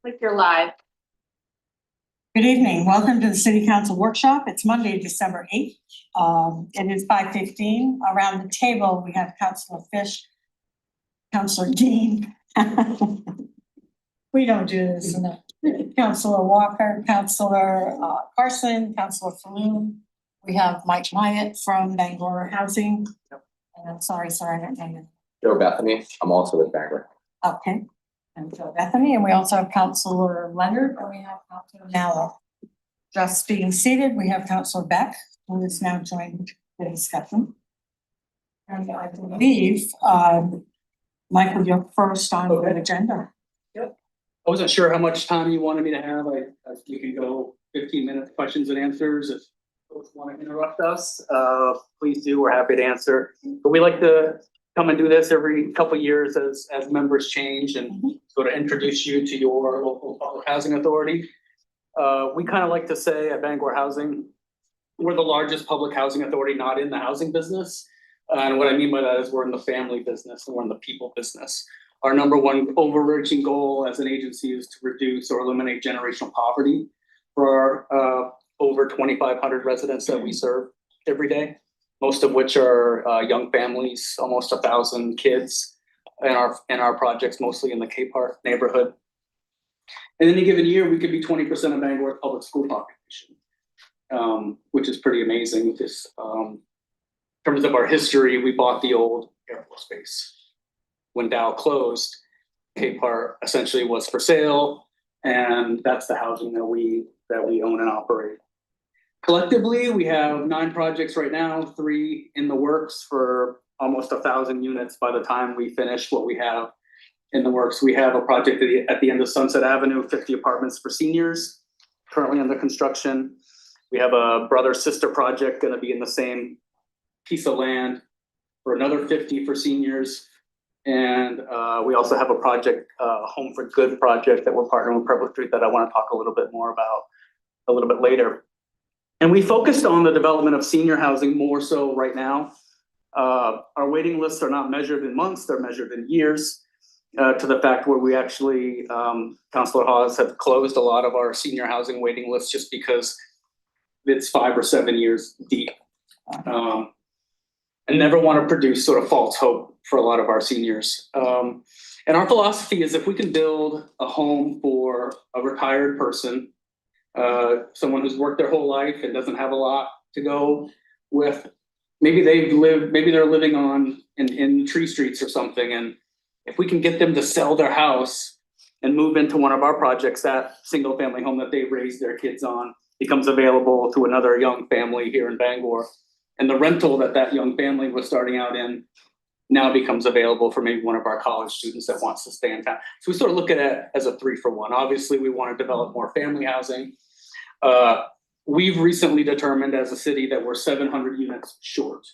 Click your live. Good evening. Welcome to the City Council Workshop. It's Monday, December 8th. It is 5:15. Around the table, we have Councilor Fish, Councilor Dean. We don't do this enough. Councilor Walker, Councilor Carson, Councilor Falloon. We have Mike Myatt from Bangor Housing. And I'm sorry, I don't know you. Joe Bethany, I'm also with Bangor. Okay. And Joe Bethany, and we also have Councilor Leonard, and we have Councilor Mallow. Just being seated, we have Councilor Beck, who is now joined the discussion. And I believe, Michael, you're first on the agenda. I wasn't sure how much time you wanted me to have. We can go 15-minute questions and answers. If folks want to interrupt us, please do. We're happy to answer. But we like to come and do this every couple of years as members change and sort of introduce you to your local public housing authority. We kind of like to say at Bangor Housing, we're the largest public housing authority not in the housing business. And what I mean by that is we're in the family business and we're in the people business. Our number one overarching goal as an agency is to reduce or eliminate generational poverty for our over 2,500 residents that we serve every day, most of which are young families, almost 1,000 kids in our projects, mostly in the Cape Park neighborhood. In any given year, we could be 20% of Bangor's public school population, which is pretty amazing. Just in terms of our history, we bought the old Air Force Base. When Dow closed, Cape Park essentially was for sale, and that's the housing that we own and operate. Collectively, we have 9 projects right now, 3 in the works for almost 1,000 units by the time we finish what we have in the works. We have a project at the end of Sunset Avenue, 50 apartments for seniors, currently under construction. We have a brother-sister project going to be in the same piece of land for another 50 for seniors. And we also have a project, Home for Good project that we're partnering with Purple Street that I want to talk a little bit more about a little bit later. And we focused on the development of senior housing more so right now. Our waiting lists are not measured in months, they're measured in years, to the fact where we actually, Councilor Hawes, have closed a lot of our senior housing waiting lists just because it's 5 or 7 years deep. And never want to produce sort of false hope for a lot of our seniors. And our philosophy is if we can build a home for a retired person, someone who's worked their whole life and doesn't have a lot to go with, maybe they're living in tree streets or something. And if we can get them to sell their house and move into one of our projects, that single family home that they raised their kids on becomes available to another young family here in Bangor. And the rental that young family was starting out in now becomes available for maybe one of our college students that wants to stay in town. So we sort of look at it as a 3-for-1. Obviously, we want to develop more family housing. We've recently determined as a city that we're 700 units short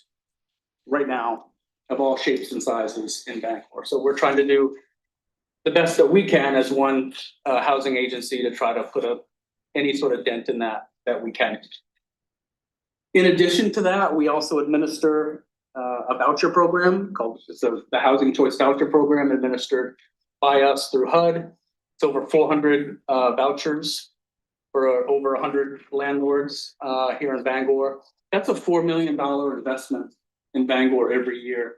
right now of all shapes and sizes in Bangor. So we're trying to do the best that we can as one housing agency to try to put any sort of dent in that we can. In addition to that, we also administer a voucher program called the Housing Choice Voucher Program, administered by us through HUD. It's over 400 vouchers for over 100 landlords here in Bangor. That's a $4 million investment in Bangor every year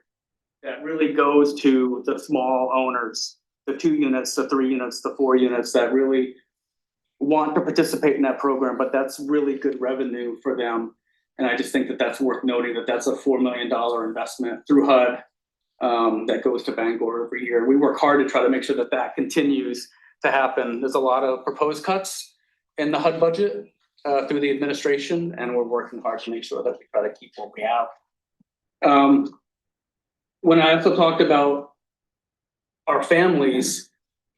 that really goes to the small owners, the 2 units, the 3 units, the 4 units that really want to participate in that program, but that's really good revenue for them. And I just think that that's worth noting that that's a $4 million investment through HUD that goes to Bangor every year. We work hard to try to make sure that continues to happen. There's a lot of proposed cuts in the HUD budget through the administration, and we're working hard to make sure that we try to keep what we have. When I also talked about our families,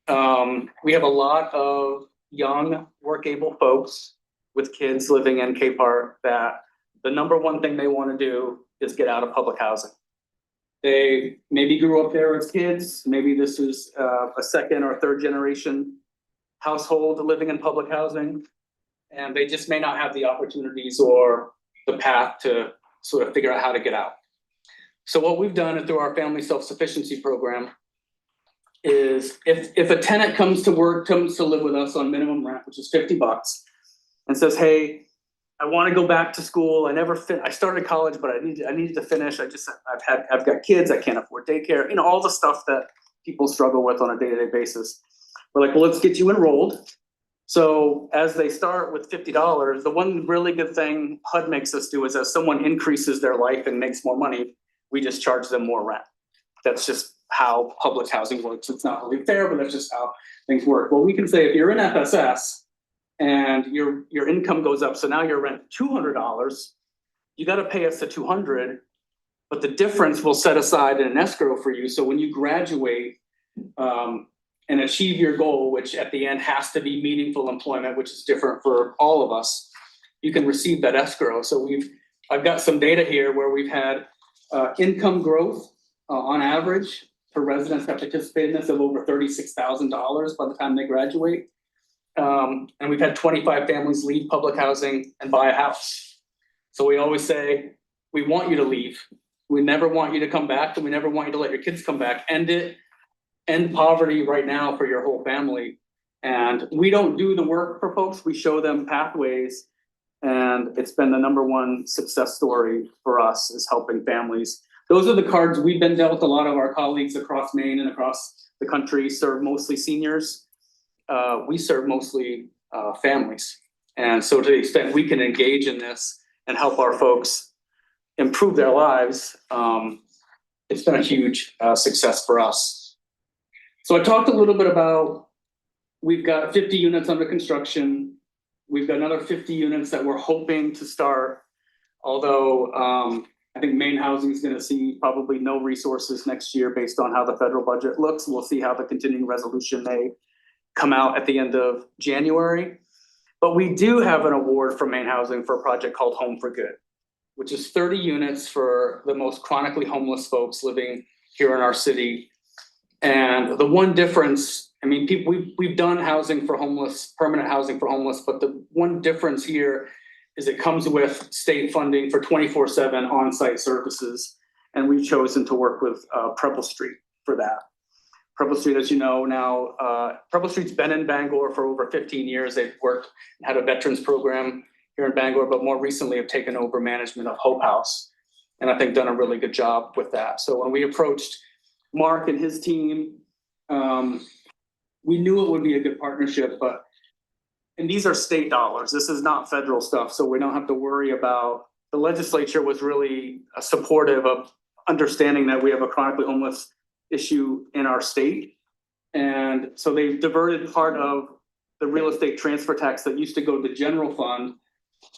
we have a lot of young, work-able folks with kids living in Cape Park that the number one thing they want to do is get out of public housing. They maybe grew up there as kids. Maybe this is a 2nd or 3rd generation household living in public housing. And they just may not have the opportunities or the path to sort of figure out how to get out. So what we've done through our family self-sufficiency program is if a tenant comes to live with us on minimum rent, which is $50, and says, hey, I want to go back to school. I started college, but I needed to finish. I've got kids. I can't afford daycare. You know, all the stuff that people struggle with on a day-to-day basis. We're like, well, let's get you enrolled. So as they start with $50, the one really good thing HUD makes us do is as someone increases their life and makes more money, we just charge them more rent. That's just how public housing works. It's not really fair, but that's just how things work. Well, we can say if you're in FSS and your income goes up, so now your rent $200, you got to pay us the $200, but the difference we'll set aside in an escrow for you. So when you graduate and achieve your goal, which at the end has to be meaningful employment, which is different for all of us, you can receive that escrow. So I've got some data here where we've had income growth on average for residents that participate in this of over $36,000 by the time they graduate. And we've had 25 families leave public housing and buy a house. So we always say, we want you to leave. We never want you to come back, and we never want you to let your kids come back. End poverty right now for your whole family. And we don't do the work for folks. We show them pathways. And it's been the #1 success story for us, is helping families. Those are the cards we've been dealt. A lot of our colleagues across Maine and across the country serve mostly seniors. We serve mostly families. And so to the extent we can engage in this and help our folks improve their lives, it's been a huge success for us. So I talked a little bit about, we've got 50 units under construction. We've got another 50 units that we're hoping to start, although I think Maine Housing is going to see probably no resources next year based on how the federal budget looks. We'll see how the continuing resolution may come out at the end of January. But we do have an award from Maine Housing for a project called Home for Good, which is 30 units for the most chronically homeless folks living here in our city. And the one difference, I mean, we've done housing for homeless, permanent housing for homeless, but the one difference here is it comes with state funding for 24/7 on-site services. And we've chosen to work with Preble Street for that. Preble Street, as you know now, Preble Street's been in Bangor for over 15 years. They've worked and had a veterans program here in Bangor, but more recently have taken over management of Hope House. And I think done a really good job with that. So when we approached Mark and his team, we knew it would be a good partnership, and these are state dollars. This is not federal stuff, so we don't have to worry about, the legislature was really supportive of understanding that we have a chronically homeless issue in our state. And so they diverted part of the real estate transfer tax that used to go to the general fund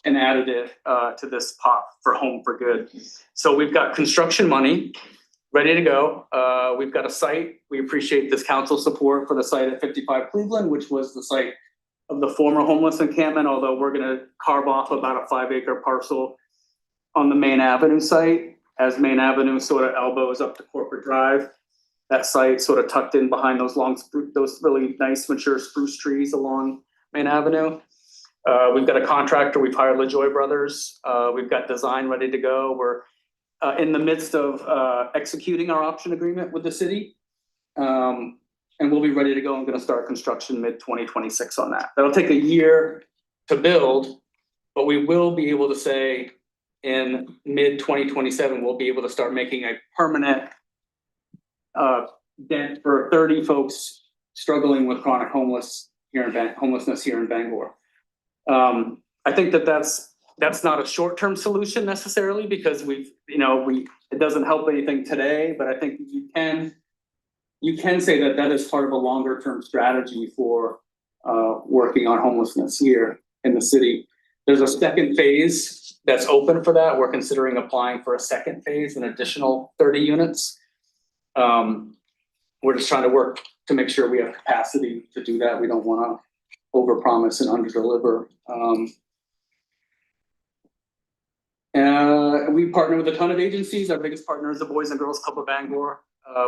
and added it to this pot for Home for Good. So we've got construction money ready to go. We've got a site. We appreciate this council support for the site at 55 Cleveland, which was the site of the former homeless encampment, although we're gonna carve off about a 5-acre parcel on the Main Avenue site, as Main Avenue sort of elbows up to Corporate Drive. That site sort of tucked in behind those those really nice mature spruce trees along Main Avenue. We've got a contractor. We've hired LaJoy Brothers. We've got design ready to go. We're in the midst of executing our option agreement with the city. And we'll be ready to go. I'm going to start construction mid-2026 on that. That'll take a year to build, but we will be able to say in mid-2027, we'll be able to start making a permanent dent for 30 folks struggling with chronic homelessness here in Bangor. I think that's not a short-term solution necessarily, because it doesn't help anything today, but I think you can say that is part of a longer-term strategy for working on homelessness here in the city. There's a second phase that's open for that. We're considering applying for a second phase, an additional 30 units. We're just trying to work to make sure we have capacity to do that. We don't want to overpromise and underdeliver. We partner with a ton of agencies. Our biggest partner is the Boys and Girls Club of Bangor.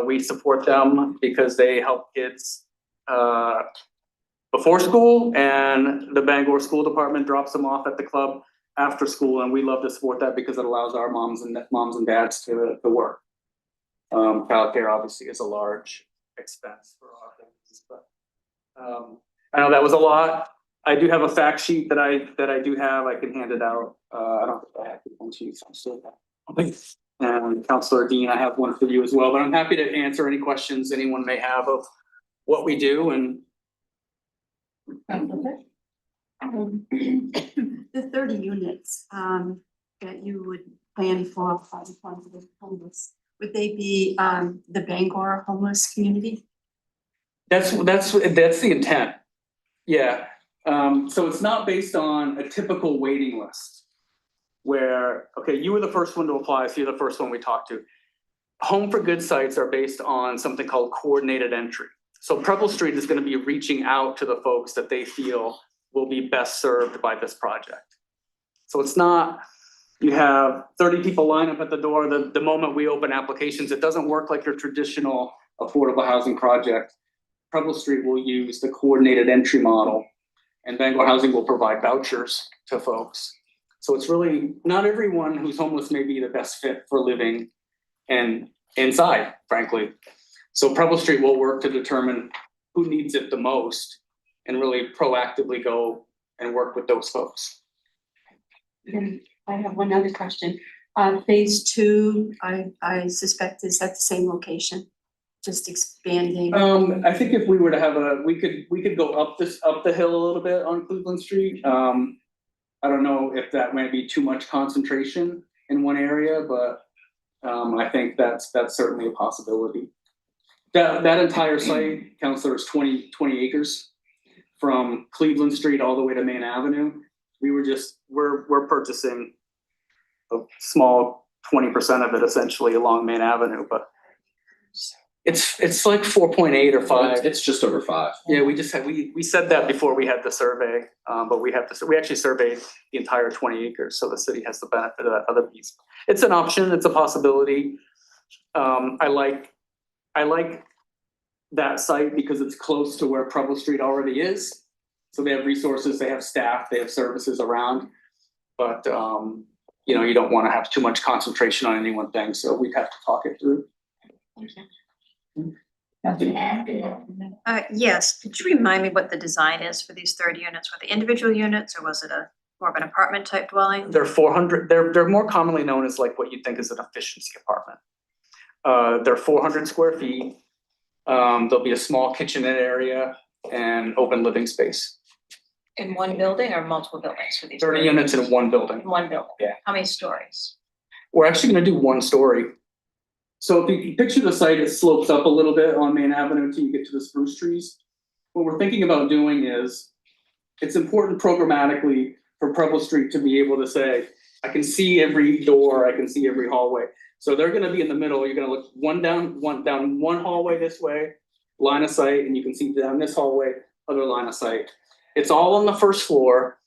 We support them because they help kids before school, and the Bangor School Department drops them off at the club after school, and we love to support that because it allows our moms and dads to work. Childcare obviously is a large expense for our things, but. I know that was a lot. I do have a fact sheet that I do have. I can hand it out. I don't think I have one sheet. I'm still. And Counselor Dean, I have one for you as well, but I'm happy to answer any questions anyone may have of what we do and. The 30 units that you would plan for the homeless, would they be the Bangor homeless community? That's the intent. Yeah, so it's not based on a typical waiting list. Where, okay, you were the first one to apply, so you're the first one we talked to. Home for Good sites are based on something called coordinated entry. So Preble Street is gonna be reaching out to the folks that they feel will be best served by this project. So it's not, you have 30 people line up at the door, the moment we open applications, it doesn't work like your traditional affordable housing project. Preble Street will use the coordinated entry model, and Bangor Housing will provide vouchers to folks. So it's really, not everyone who's homeless may be the best fit for living and inside, frankly. So Preble Street will work to determine who needs it the most and really proactively go and work with those folks. And I have one other question. Phase 2, I suspect is at the same location, just expanding. I think if we were to have we could go up the hill a little bit on Cleveland Street. I don't know if that might be too much concentration in one area, but I think that's certainly a possibility. That entire site, Counselor, is 20 acres from Cleveland Street all the way to Main Avenue. We're purchasing a small 20% of it essentially along Main Avenue, but it's like 4.8 or 5. It's just over 5. Yeah, we said that before we had the survey, but we actually surveyed the entire 20 acres, so the city has the benefit of that other piece. It's an option, it's a possibility. I like that site because it's close to where Preble Street already is. So they have resources, they have staff, they have services around. But you know, you don't want to have too much concentration on any one thing, so we'd have to talk it through. Yes, could you remind me what the design is for these 30 units? Were they individual units or was it more of an apartment type dwelling? They're 400, they're more commonly known as like what you'd think is an efficiency apartment. They're 400 square feet. There'll be a small kitchenette area and open living space. In one building or multiple buildings for these? 30 units in one building. In one building? Yeah. How many stories? We're actually gonna do 1 story. So if you picture the site, it slopes up a little bit on Main Avenue until you get to the spruce trees. What we're thinking about doing is, it's important programmatically for Preble Street to be able to say, I can see every door, I can see every hallway. So they're gonna be in the middle, you're gonna look down one hallway this way, line of sight, and you can see down this hallway, other line of sight. It's all on the first floor,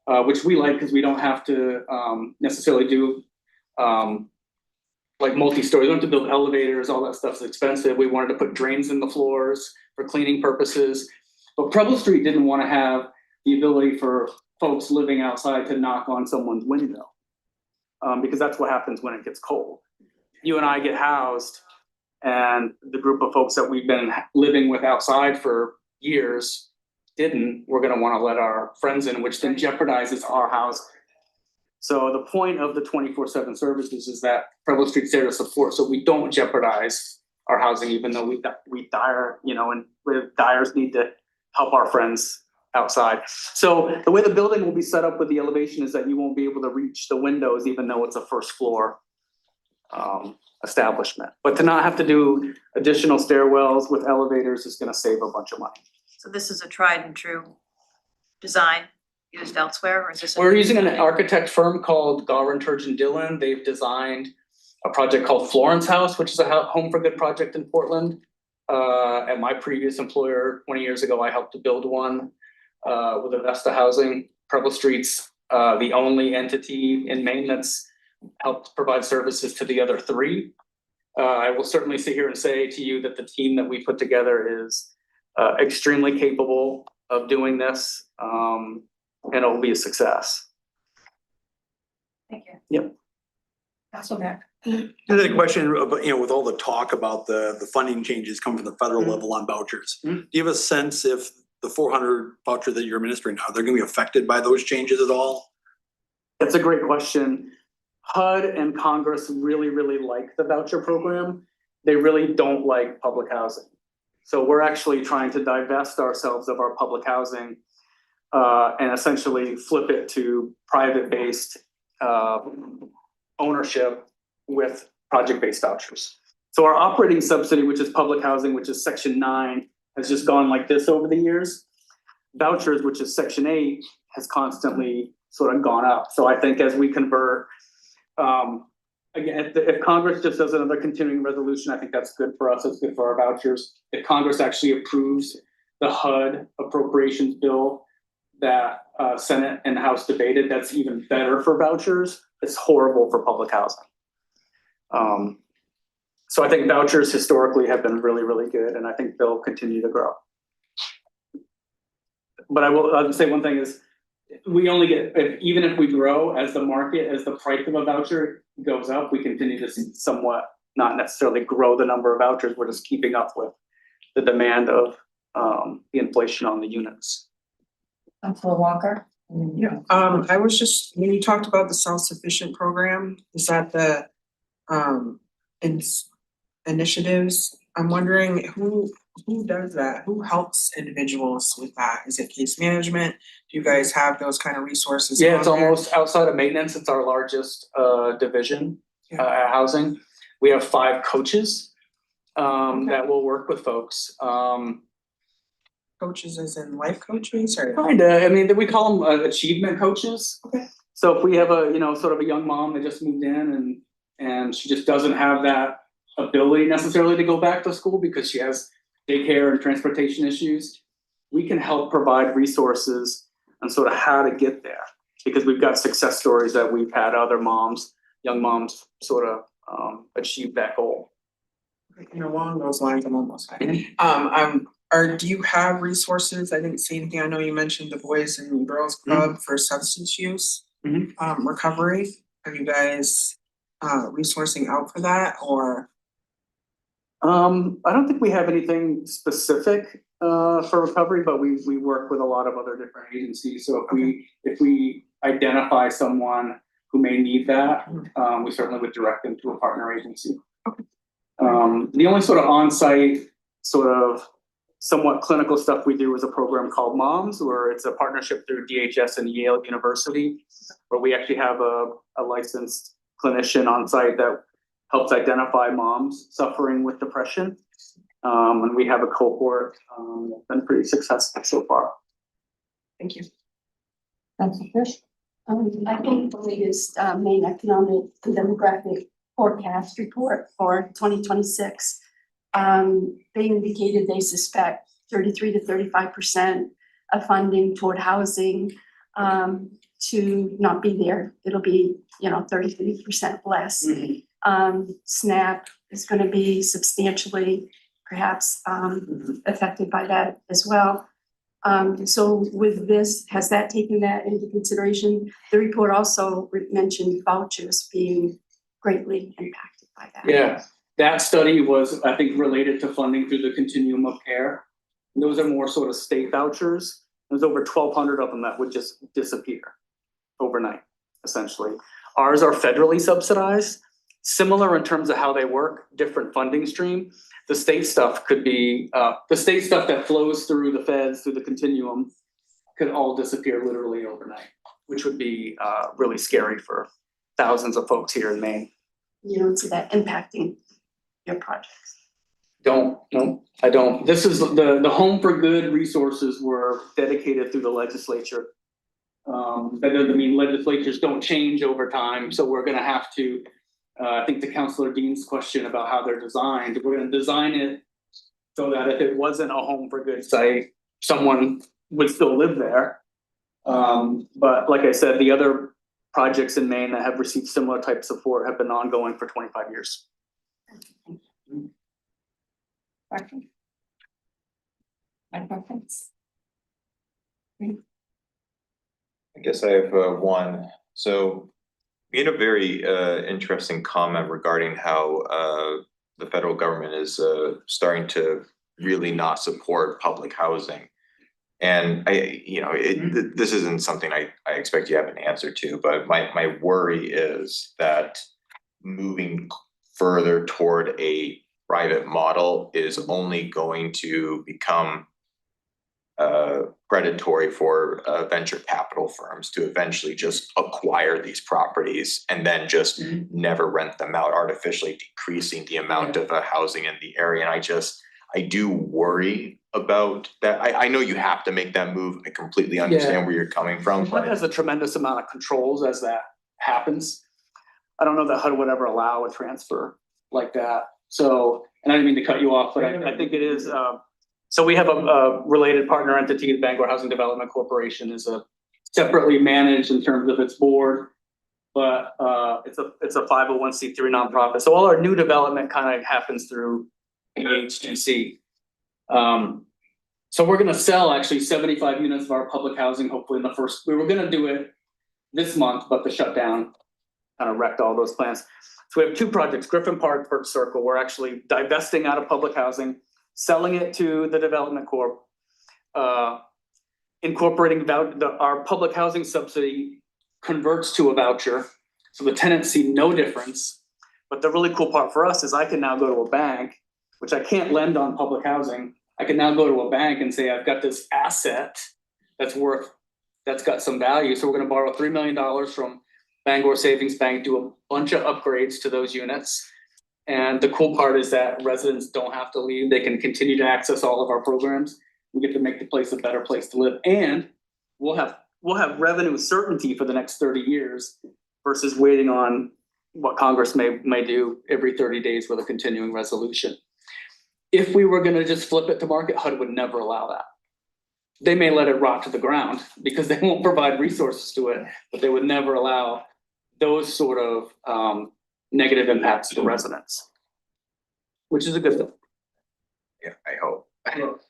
which we like because we don't have to necessarily do like multi-story. We don't have to build elevators, all that stuff's expensive. We wanted to put drains in the floors for cleaning purposes. But Preble Street didn't want to have the ability for folks living outside to knock on someone's window. Because that's what happens when it gets cold. You and I get housed, and the group of folks that we've been living with outside for years we're gonna wanna let our friends in, which then jeopardizes our house. So the point of the 24/7 services is that Preble Street's there to support, so we don't jeopardize our housing, even though we dire, you know, and with dyers need to help our friends outside. So the way the building will be set up with the elevation is that you won't be able to reach the windows, even though it's a first floor establishment. But to not have to do additional stairwells with elevators is gonna save a bunch of money. So this is a tried and true design used elsewhere, or is this? We're using an architect firm called Garland Turgeon Dillon. They've designed a project called Florence House, which is a Home for Good project in Portland. At my previous employer 20 years ago, I helped to build one with Avesta Housing. Preble Street's the only entity in Maine that's helped provide services to the other 3. I will certainly sit here and say to you that the team that we put together is extremely capable of doing this, and it will be a success. Thank you. Yep. Councilor Beck. And then a question about, with all the talk about the funding changes coming from the federal level on vouchers. Mhm. Do you have a sense if the 400 voucher that you're administering now, they're gonna be affected by those changes at all? That's a great question. HUD and Congress really, really like the voucher program. They really don't like public housing. So we're actually trying to divest ourselves of our public housing and essentially flip it to private-based ownership with project-based vouchers. So our operating subsidy, which is public housing, which is Section 9, has just gone like this over the years. Vouchers, which is Section 8, has constantly sort of gone up. So I think as we convert, again, if Congress just does another continuing resolution, I think that's good for us. It's good for our vouchers. If Congress actually approves the HUD appropriations bill that Senate and House debated, that's even better for vouchers. It's horrible for public housing. So I think vouchers historically have been really, really good, and I think they'll continue to grow. But I'll say one thing is, we only get, even if we grow as the market, as the price of a voucher goes up, we continue to see somewhat, not necessarily grow the number of vouchers, we're just keeping up with the demand of the inflation on the units. Councilor Walker? Yeah, I was just, when you talked about the self-sufficient program, is that the initiatives? I'm wondering who does that? Who helps individuals with that? Is it case management? Do you guys have those kind of resources? Yeah, it's on there? almost outside of maintenance, it's our largest division at housing. We have 5 coaches that will work with folks. Coaches as in life coaches or? Kinda, I mean, we call them achievement coaches. Okay. So if we have a, sort of a young mom that just moved in and she just doesn't have that ability necessarily to go back to school because she has daycare and transportation issues, we can help provide resources on sort of how to get there. Because we've got success stories that we've had other moms, young moms sort of achieve that goal. And along those lines, I'm almost done. Mhm. Do you have resources? I didn't see anything. I know you mentioned the Boys and Girls Club for substance use Mhm. recovery. Are you guys resourcing out for that or? I don't think we have anything specific for recovery, but we work with a lot of other different agencies. So if we identify someone who may need that, we certainly would direct them to a partner agency. The only sort of on-site sort of somewhat clinical stuff we do is a program called Moms, where it's a partnership through DHS and Yale University, where we actually have a licensed clinician on site that helps identify moms suffering with depression. And we have a cohort that's been pretty successful so far. Thank you. Councilor Fish? I think the latest Maine Economic and Demographic Forecast report for 2026, they indicated they suspect 33 to 35% of funding toward housing to not be there. It'll be, 33% less. SNAP is going to be substantially perhaps affected by that as well. So with this, has that taken that into consideration? The report also mentioned vouchers being greatly impacted by that. Yeah, that study was, I think, related to funding through the continuum of care. And those are more sort of state vouchers. There's over 1,200 of them that would just disappear overnight, essentially. Ours are federally subsidized, similar in terms of how they work, different funding stream. The state stuff could be, the state stuff that flows through the feds, through the continuum, could all disappear literally overnight, which would be really scary for thousands of folks here in Maine. You don't see that impacting your projects. No, I don't. This is the Home for Good resources were dedicated through the legislature. That doesn't mean legislatures don't change over time, so we're gonna have to, I think to Councilor Dean's question about how they're designed, we're gonna design it so that if it wasn't a Home for Good site, someone would still live there. But like I said, the other projects in Maine that have received similar type support have been ongoing for 25 years. Question? My preference? I guess I have one. So We had a very interesting comment regarding how the federal government is starting to really not support public housing. And this isn't something I expect you to have an answer to, but my worry is that moving further toward a private model is only going to become predatory for venture capital firms to eventually just acquire these properties and then just never rent them out, artificially decreasing the amount of housing in the area. And I do worry about that. I know you have to make that move. I completely understand where you're coming from, HUD has a tremendous amount of controls as that happens. I don't know that HUD would ever allow a transfer like that. So, and I didn't mean to cut you off, but I think it is, so we have a related partner entity, the Bangor Housing Development Corporation is a separately managed in terms of its board. But it's a 501c3 nonprofit. So all our new development kind of happens through HDC. So we're gonna sell actually 75 units of our public housing, hopefully we were gonna do it this month, but the shutdown kind of wrecked all those plans. So we have two projects, Griffin Park, Birch Circle. We're actually divesting out of public housing, selling it to the development corp, incorporating our public housing subsidy converts to a voucher. So the tenants see no difference. But the really cool part for us is I can now go to a bank, which I can't lend on public housing. I can now go to a bank and say, I've got this asset that's got some value. So we're gonna borrow $3 million from Bangor Savings Bank, do a bunch of upgrades to those units. And the cool part is that residents don't have to leave. They can continue to access all of our programs. We get to make the place a better place to live. And we'll have revenue certainty for the next 30 years versus waiting on what Congress may do every 30 days with a continuing resolution. If we were gonna just flip it to market, HUD would never allow that. They may let it rot to the ground because they won't provide resources to it, but they would never allow those sort of negative impacts to residents, which is a good thing. Yeah, I hope.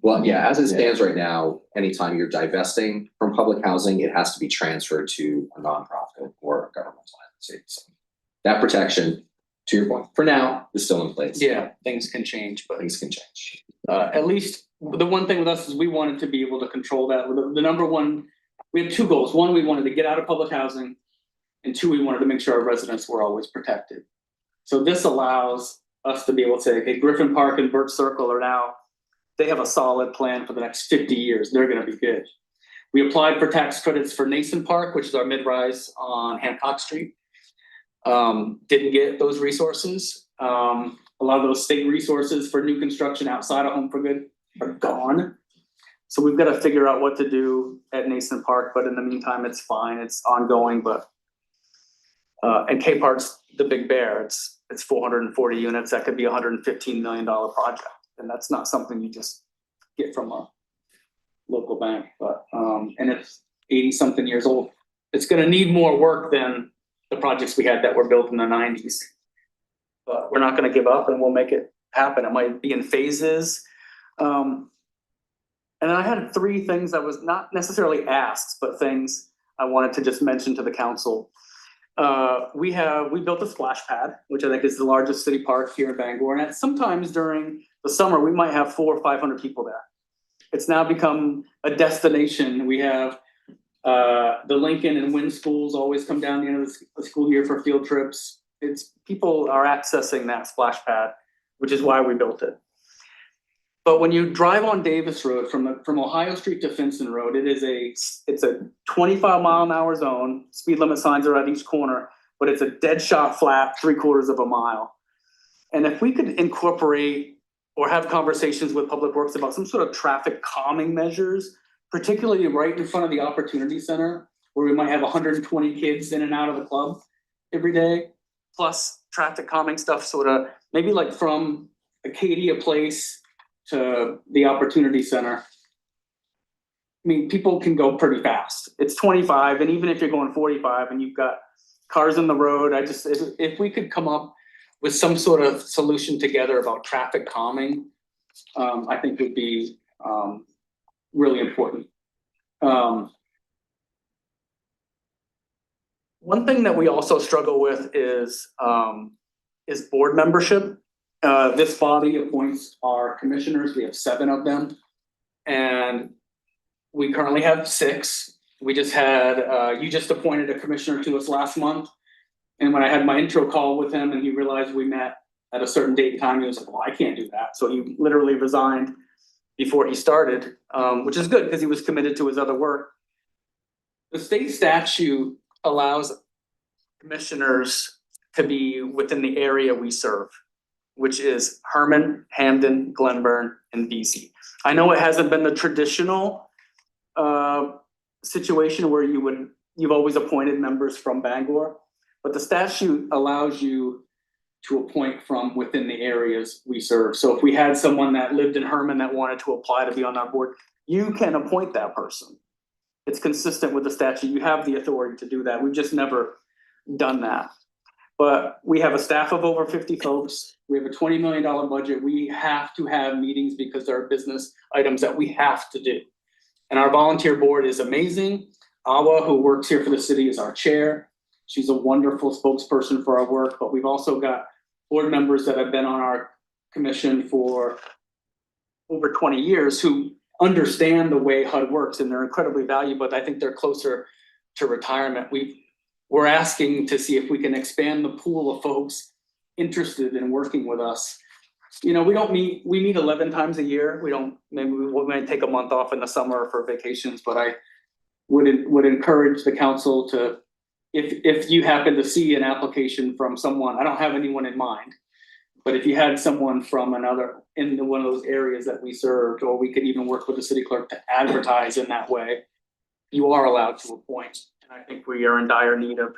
Well, yeah, as it stands right now, anytime you're divesting from public housing, it has to be transferred to a nonprofit or a governmental entity. So that protection, to your point, for now, is still in place. Yeah, things can change, but Things can change. at least the one thing with us is we wanted to be able to control that. The number one, we had two goals. One, we wanted to get out of public housing. And two, we wanted to make sure our residents were always protected. So this allows us to be able to say, okay, Griffin Park and Birch Circle they have a solid plan for the next 50 years. They're gonna be good. We applied for tax credits for Nason Park, which is our mid-rise on Hancock Street. Didn't get those resources. A lot of those state resources for new construction outside of Home for Good are gone. So we've got to figure out what to do at Nason Park, but in the meantime, it's fine. It's ongoing, but and K Park's the big bear. It's 440 units. That could be $115 million project. And that's not something you just get from a local bank, but and it's 80 something years old. It's gonna need more work than the projects we had that were built in the 90s. But we're not gonna give up and we'll make it happen. It might be in phases. And then I had three things I was not necessarily asked, but things I wanted to just mention to the council. We built a splash pad, which I think is the largest city park here in Bangor. And sometimes during the summer, we might have 400 or 500 people there. It's now become a destination. We have the Lincoln and Wynn schools always come down the end of the school year for field trips. People are accessing that splash pad, which is why we built it. But when you drive on Davis Road from Ohio Street to Finson Road, it's a 25-mile-an-hour zone. Speed limit signs are at each corner, but it's a dead shot flat 3/4 of a mile. And if we could incorporate or have conversations with Public Works about some sort of traffic calming measures, particularly right in front of the Opportunity Center, where we might have 120 kids in and out of the club every day, plus traffic calming stuff, sort of maybe like from Acadia Place to the Opportunity Center. I mean, people can go pretty fast. It's 25, and even if you're going 45 and you've got cars in the road, if we could come up with some sort of solution together about traffic calming, I think would be really important. One thing that we also struggle with is board membership. This body appoints our commissioners, we have 7 of them. And we currently have 6. We just had, you just appointed a commissioner to us last month. And when I had my intro call with him and he realized we met at a certain date and time, he was like, well, I can't do that. So he literally resigned before he started, which is good because he was committed to his other work. The state statute allows commissioners to be within the area we serve, which is Herman, Hamden, Glenburn, and BC. I know it hasn't been the traditional situation where you've always appointed members from Bangor, but the statute allows you to appoint from within the areas we serve. So if we had someone that lived in Herman that wanted to apply to be on our board, you can appoint that person. It's consistent with the statute. You have the authority to do that. We've just never done that. But we have a staff of over 50 folks. We have a $20 million budget. We have to have meetings because there are business items that we have to do. And our volunteer board is amazing. Awa, who works here for the city, is our chair. She's a wonderful spokesperson for our work, but we've also got board members that have been on our commission for over 20 years who understand the way HUD works, and they're incredibly valuable, but I think they're closer to retirement. We're asking to see if we can expand the pool of folks interested in working with us. You know, we meet 11 times a year. Maybe we might take a month off in the summer for vacations, but I would encourage the council to, if you happen to see an application from someone, I don't have anyone in mind, but if you had someone from in one of those areas that we served, or we could even work with the city clerk to advertise in that way, you are allowed to appoint. And I think we are in dire need of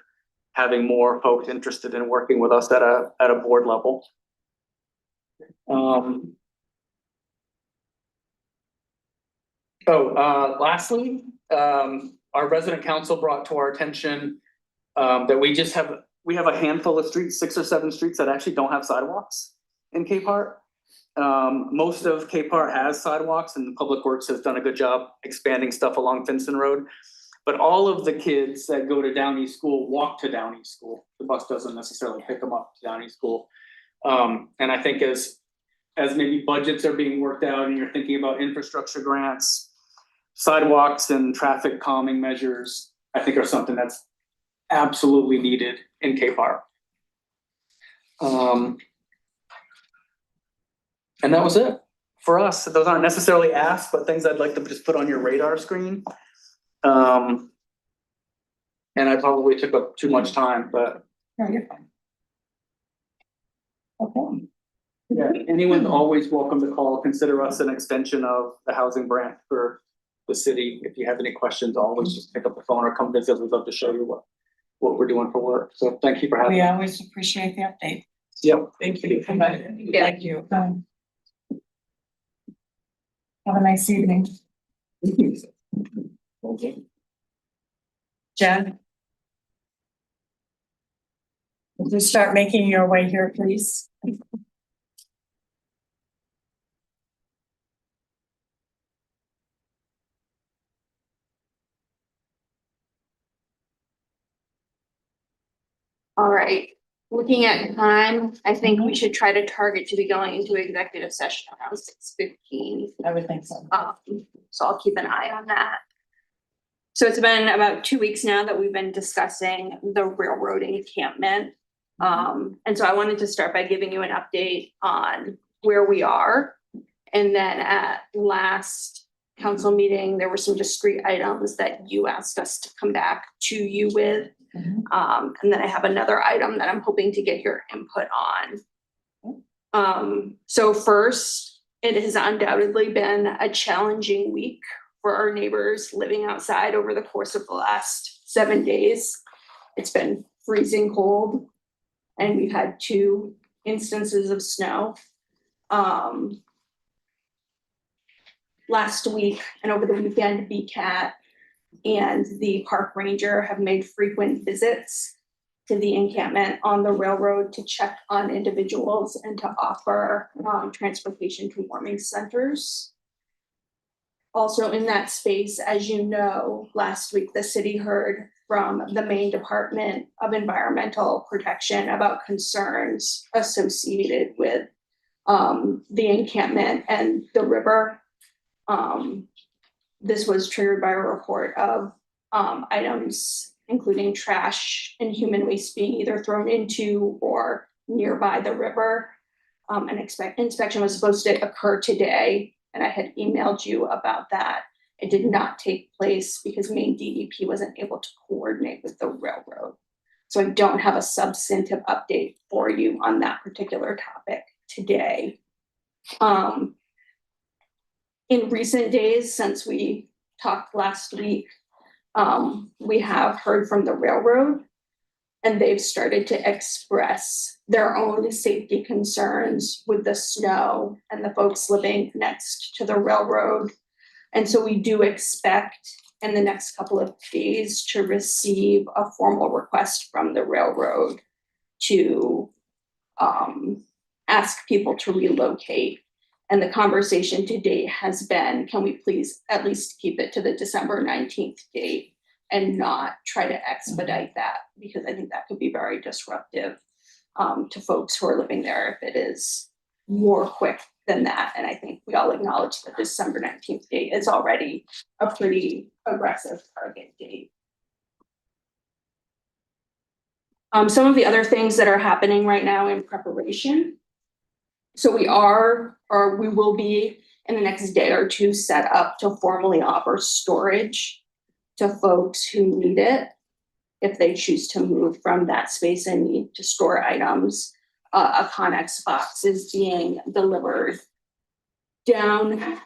having more folks interested in working with us at a board level. Lastly, our resident council brought to our attention that we have a handful of streets, 6 or 7 streets that actually don't have sidewalks in Capehart. Most of Capehart has sidewalks, and Public Works has done a good job expanding stuff along Finson Road. But all of the kids that go to Downey School walk to Downey School. The bus doesn't necessarily pick them up to Downey School. And I think as maybe budgets are being worked out and you're thinking about infrastructure grants, sidewalks and traffic calming measures, I think are something that's absolutely needed in Capehart. And that was it for us. Those aren't necessarily asks, but things I'd like to just put on your radar screen. And I probably took up too much time, but No, you're fine. Okay. yeah, anyone's always welcome to call. Consider us an extension of the housing branch for the city. If you have any questions, always just pick up the phone or come visit. We'd love to show you what we're doing for work. So thank you for having We me. always appreciate the update. Yep. Thank you. Thank you. Have a nice evening. Jen? Would you start making your way here, please? All right, looking at time, I think we should try to target to be going into executive session around 6:15. I would think so. So I'll keep an eye on that. So it's been about 2 weeks now that we've been discussing the railroad encampment. And so I wanted to start by giving you an update on where we are. And then at last council meeting, there were some discrete items that you asked us to come back to you with. And then I have another item that I'm hoping to get your input on. So first, it has undoubtedly been a challenging week for our neighbors living outside over the course of the last 7 days. It's been freezing cold, and we've had 2 instances of snow. Last week and over the weekend, BCAT and the park ranger have made frequent visits to the encampment on the railroad to check on individuals and to offer transportation to warming centers. Also in that space, as you know, last week the city heard from the Maine Department of Environmental Protection about concerns associated with the encampment and the river. This was triggered by a report of items including trash and human waste being either thrown into or nearby the river. An inspection was supposed to occur today, and I had emailed you about that. It did not take place because Maine DEP wasn't able to coordinate with the railroad. So I don't have a substantive update for you on that particular topic today. In recent days, since we talked last week, we have heard from the railroad, and they've started to express their own safety concerns with the snow and the folks living next to the railroad. And so we do expect in the next couple of days to receive a formal request from the railroad to ask people to relocate. And the conversation to date has been, can we please at least keep it to the December 19th date and not try to expedite that? Because I think that could be very disruptive to folks who are living there if it is more quick than that. And I think we all acknowledge that December 19th date is already a pretty aggressive target date. Some of the other things that are happening right now in preparation. So we will be in the next day or two set up to formally offer storage to folks who need it if they choose to move from that space and need to store items. A Connex box is being delivered down.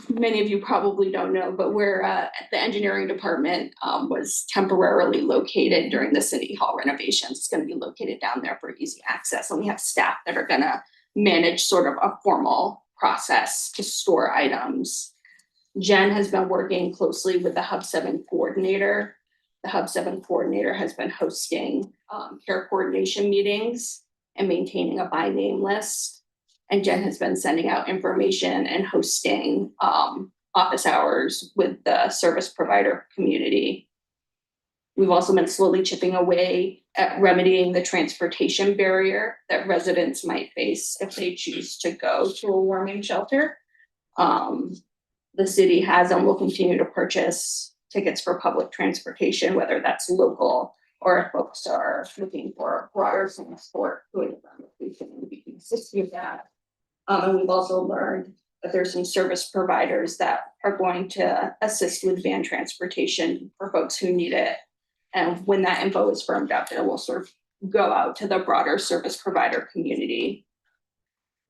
Many of you probably don't know, but where the engineering department was temporarily located during the city hall renovations. It's going to be located down there for easy access, and we have staff that are going to manage sort of a formal process to store items. Jen has been working closely with the Hub 7 coordinator. The Hub 7 coordinator has been hosting care coordination meetings and maintaining a by name list. And Jen has been sending out information and hosting office hours with the service provider community. We've also been slowly chipping away at remedying the transportation barrier that residents might face if they choose to go to a warming shelter. The city has and will continue to purchase tickets for public transportation, whether that's local or if folks are looking for broader transport, we can assist you with that. And we've also learned that there's some service providers that are going to assist with van transportation for folks who need it. And when that info is firmed up, it will sort of go out to the broader service provider community.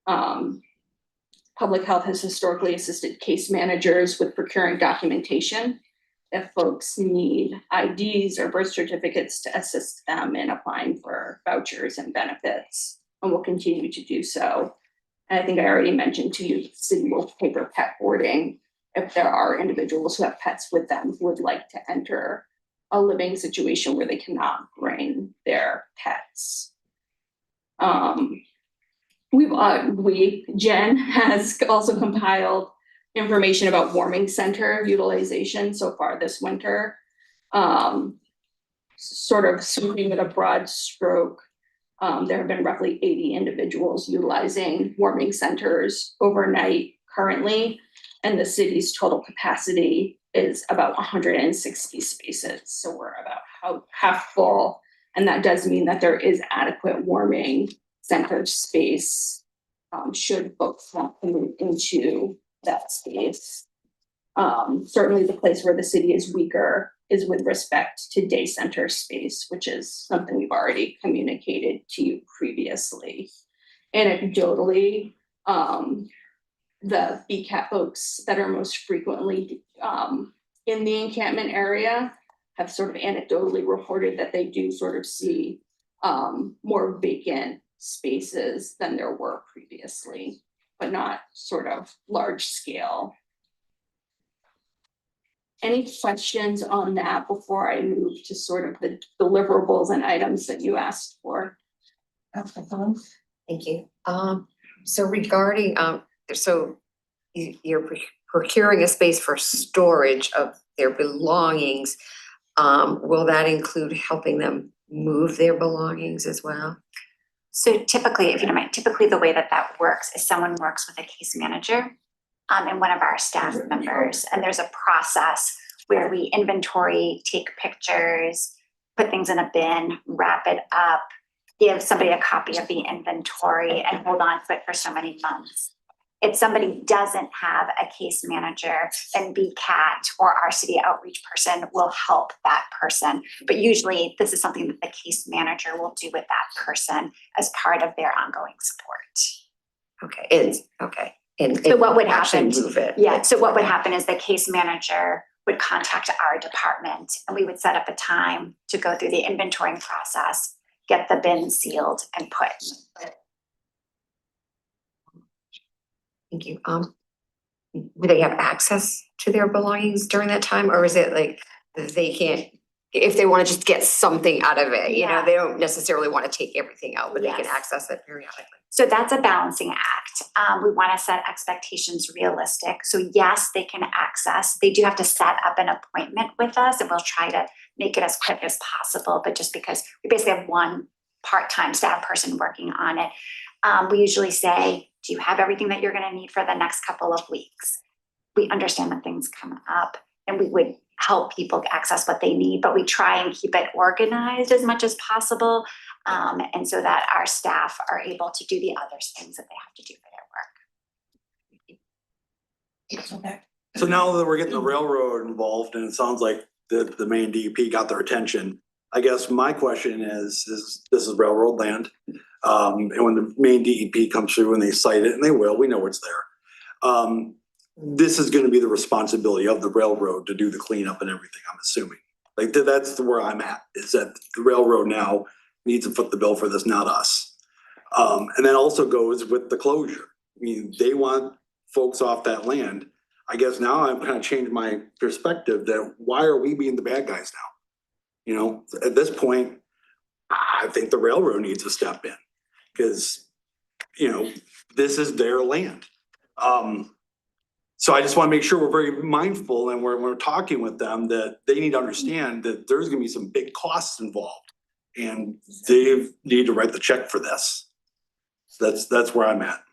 Public health has historically assisted case managers with procuring documentation if folks need IDs or birth certificates to assist them in applying for vouchers and benefits, and will continue to do so. And I think I already mentioned to you, the city will pay for pet boarding if there are individuals who have pets with them who would like to enter a living situation where they cannot bring their pets. Jen has also compiled information about warming center utilization so far this winter. Sort of sweeping with a broad stroke, there have been roughly 80 individuals utilizing warming centers overnight currently, and the city's total capacity is about 160 spaces. So we're about half full, and that does mean that there is adequate warming center space should folks want to move into that space. Certainly the place where the city is weaker is with respect to day center space, which is something we've already communicated to you previously. Anecdotally, the BCAT folks that are most frequently in the encampment area have sort of anecdotally reported that they do sort of see more vacant spaces than there were previously, but not sort of large scale. Any questions on that before I move to sort of the deliverables and items that you asked for? Thank you. So regarding, so you're procuring a space for storage of their belongings. will that include helping them move their belongings as well? So typically, if you don't mind, typically the way that that works is someone works with a case manager and one of our staff members, and there's a process where we inventory, take pictures, put things in a bin, wrap it up, give somebody a copy of the inventory and hold on to it for so many months. If somebody doesn't have a case manager, then BCAT or our city outreach person will help that person. But usually this is something that the case manager will do with that person as part of their ongoing support. Okay. And So what would actually happen? move it. Yeah, so what would happen is the case manager would contact our department and we would set up a time to go through the inventorying process, get the bin sealed and put. Thank you. Do they have access to their belongings during that time, or is it like they can't, if they wanna just get something out of it, you know, Yeah. they don't necessarily wanna take everything out, but they can Yes. access it periodically? So that's a balancing act. We want to set expectations realistic. So yes, they can access, they do have to set up an appointment with us and we'll try to make it as quick as possible. But just because we basically have one part-time staff person working on it, we usually say, do you have everything that you're going to need for the next couple of weeks? We understand that things come up and we would help people access what they need, but we try and keep it organized as much as possible. And so that our staff are able to do the other things that they have to do for their work. Okay. So now that we're getting the railroad involved and it sounds like the main DEP got their attention, I guess my question is this is railroad land. And when the main DEP comes through and they cite it, and they will, we know it's there. This is gonna be the responsibility of the railroad to do the cleanup and everything, I'm assuming. Like, that's where I'm at, is that the railroad now needs to foot the bill for this, not us. And that also goes with the closure. I mean, they want folks off that land. I guess now I've kind of changed my perspective that why are we being the bad guys now? You know, at this point, I think the railroad needs to step in because, you know, this is their land. So I just want to make sure we're very mindful and we're talking with them that they need to understand that there's gonna be some big costs involved. And they need to write the check for this. So that's where I'm at.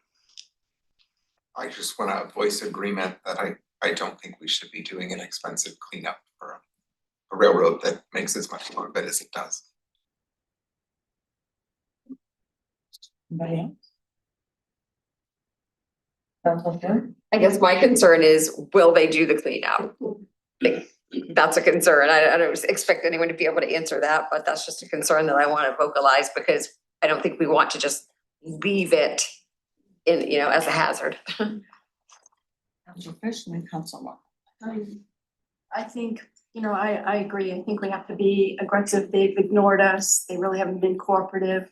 I just wanna voice agreement that I don't think we should be doing an expensive cleanup for a railroad that makes as much profit as it does. Anybody else? Council Fleur? I guess my concern is, will they do the cleanup? Like, that's a concern. I don't expect anyone to be able to answer that, but that's just a concern that I want to vocalize because I don't think we want to just leave it in, you know, as a hazard. Council Fish and then Council Moore. I think, you know, I agree. I think we have to be aggressive. They've ignored us. They really haven't been cooperative.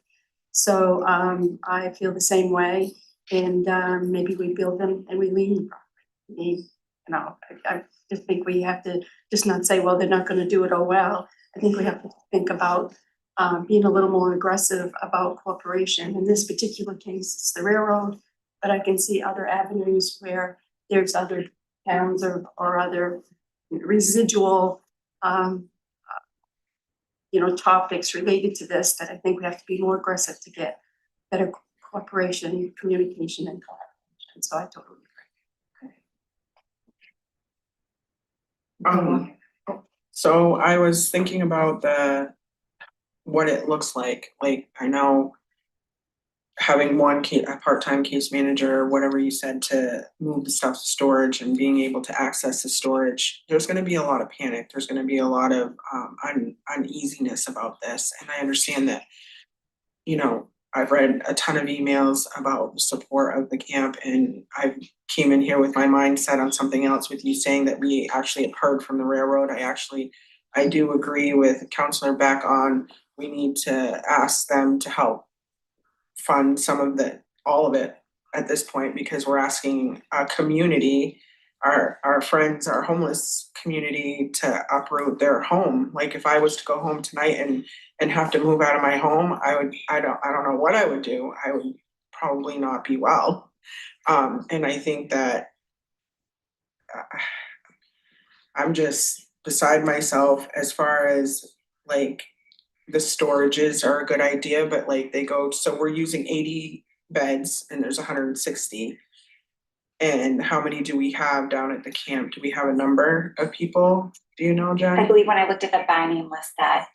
So I feel the same way. And maybe we build them and we leave. You know, I just think we have to just not say, well, they're not gonna do it, oh well. I think we have to think about being a little more aggressive about cooperation. In this particular case, it's the railroad, but I can see other avenues where there's other towns or other residual you know, topics related to this that I think we have to be more aggressive to get better cooperation, communication and collaboration. So I totally agree. So I was thinking about what it looks like I know having a part-time case manager, whatever you said, to move the stuff to storage and being able to access the storage, there's gonna be a lot of panic, there's gonna be a lot of uneasiness about this, and I understand that, you know, I've read a ton of emails about the support of the camp, and I came in here with my mindset on something else with you saying that we actually have heard from the railroad. I do agree with Councilor Beck on, we need to ask them to help fund all of it at this point, because we're asking a community, our friends, our homeless community, to uproot their home. Like, if I was to go home tonight and have to move out of my home, I don't know what I would do. I would probably not be well. And I think that I'm just decide myself as far as like the storages are a good idea, but like they go, so we're using 80 beds and there's 160. And how many do we have down at the camp? Do we have a number of people? Do you know, I Jen? believe when I looked at the binding list that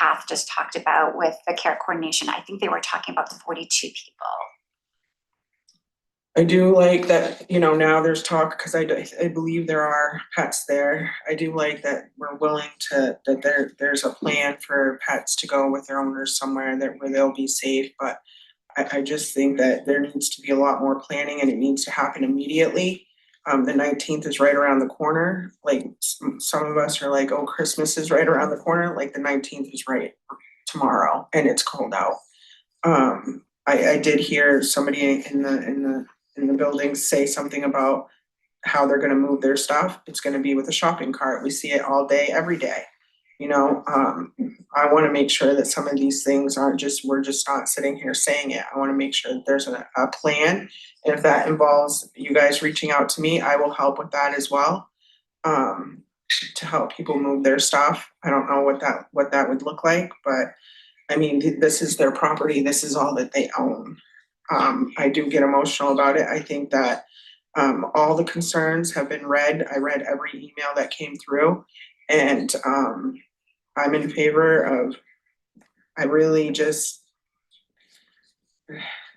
Path just talked about with the care coordination, I think they were talking about the 42 people. I do like that, you know, now there's talk, because I believe there are pets there. I do like that we're willing to, that there's a plan for pets to go with their owners somewhere that where they'll be safe, but I just think that there needs to be a lot more planning and it needs to happen immediately. The 19th is right around the corner, like some of us are like, oh, Christmas is right around the corner, like the 19th is right tomorrow and it's cold out. I did hear somebody in the building say something about how they're gonna move their stuff. It's gonna be with a shopping cart. We see it all day, every day. You know, I wanna make sure that some of these things aren't just, we're just not sitting here saying it. I wanna make sure that there's a plan. And if that involves you guys reaching out to me, I will help with that as well. To help people move their stuff. I don't know what that would look like, but I mean, this is their property. This is all that they own. I do get emotional about it. I think that all the concerns have been read. I read every email that came through and I'm in favor of, I really just,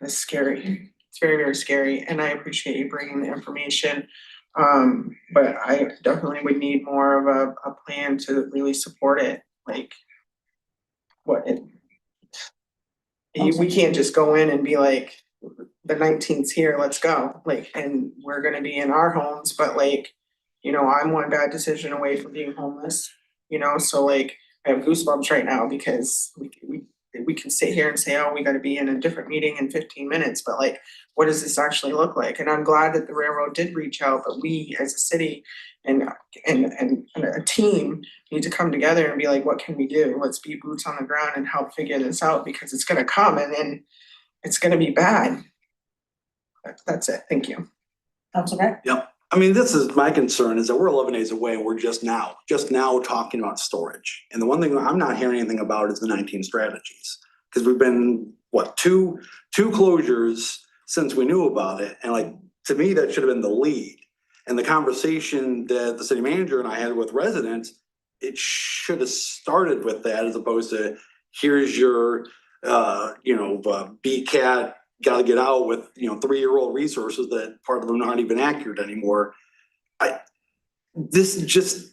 it's scary. It's very, very scary. And I appreciate you bringing the information. But I definitely would need more of a plan to really support it. Like what it, we can't just go in and be like, the 19th's here, let's go. Like, and we're gonna be in our homes, but like, you know, I'm one bad decision away from being homeless, you know, so like, I have goosebumps right now because we can sit here and say, oh, we gotta be in a different meeting in 15 minutes, but like, what does this actually look like? And I'm glad that the railroad did reach out, but we as a city and a team need to come together and be like, what can we do? Let's be boots on the ground and help figure this out because it's gonna come and then it's gonna be bad. That's it. Thank you. Councilor Beck? Yep. I mean, this is my concern is that we're 11 days away and we're just now talking about storage. And the one thing I'm not hearing anything about is the 19 strategies. Because we've been, what, two closures since we knew about it. And like, to me, that should have been the lead. And the conversation that the city manager and I had with residents, it should have started with that as opposed to here's your, BCAT gotta get out with, 3-year-old resources that part of them aren't even accurate anymore. It's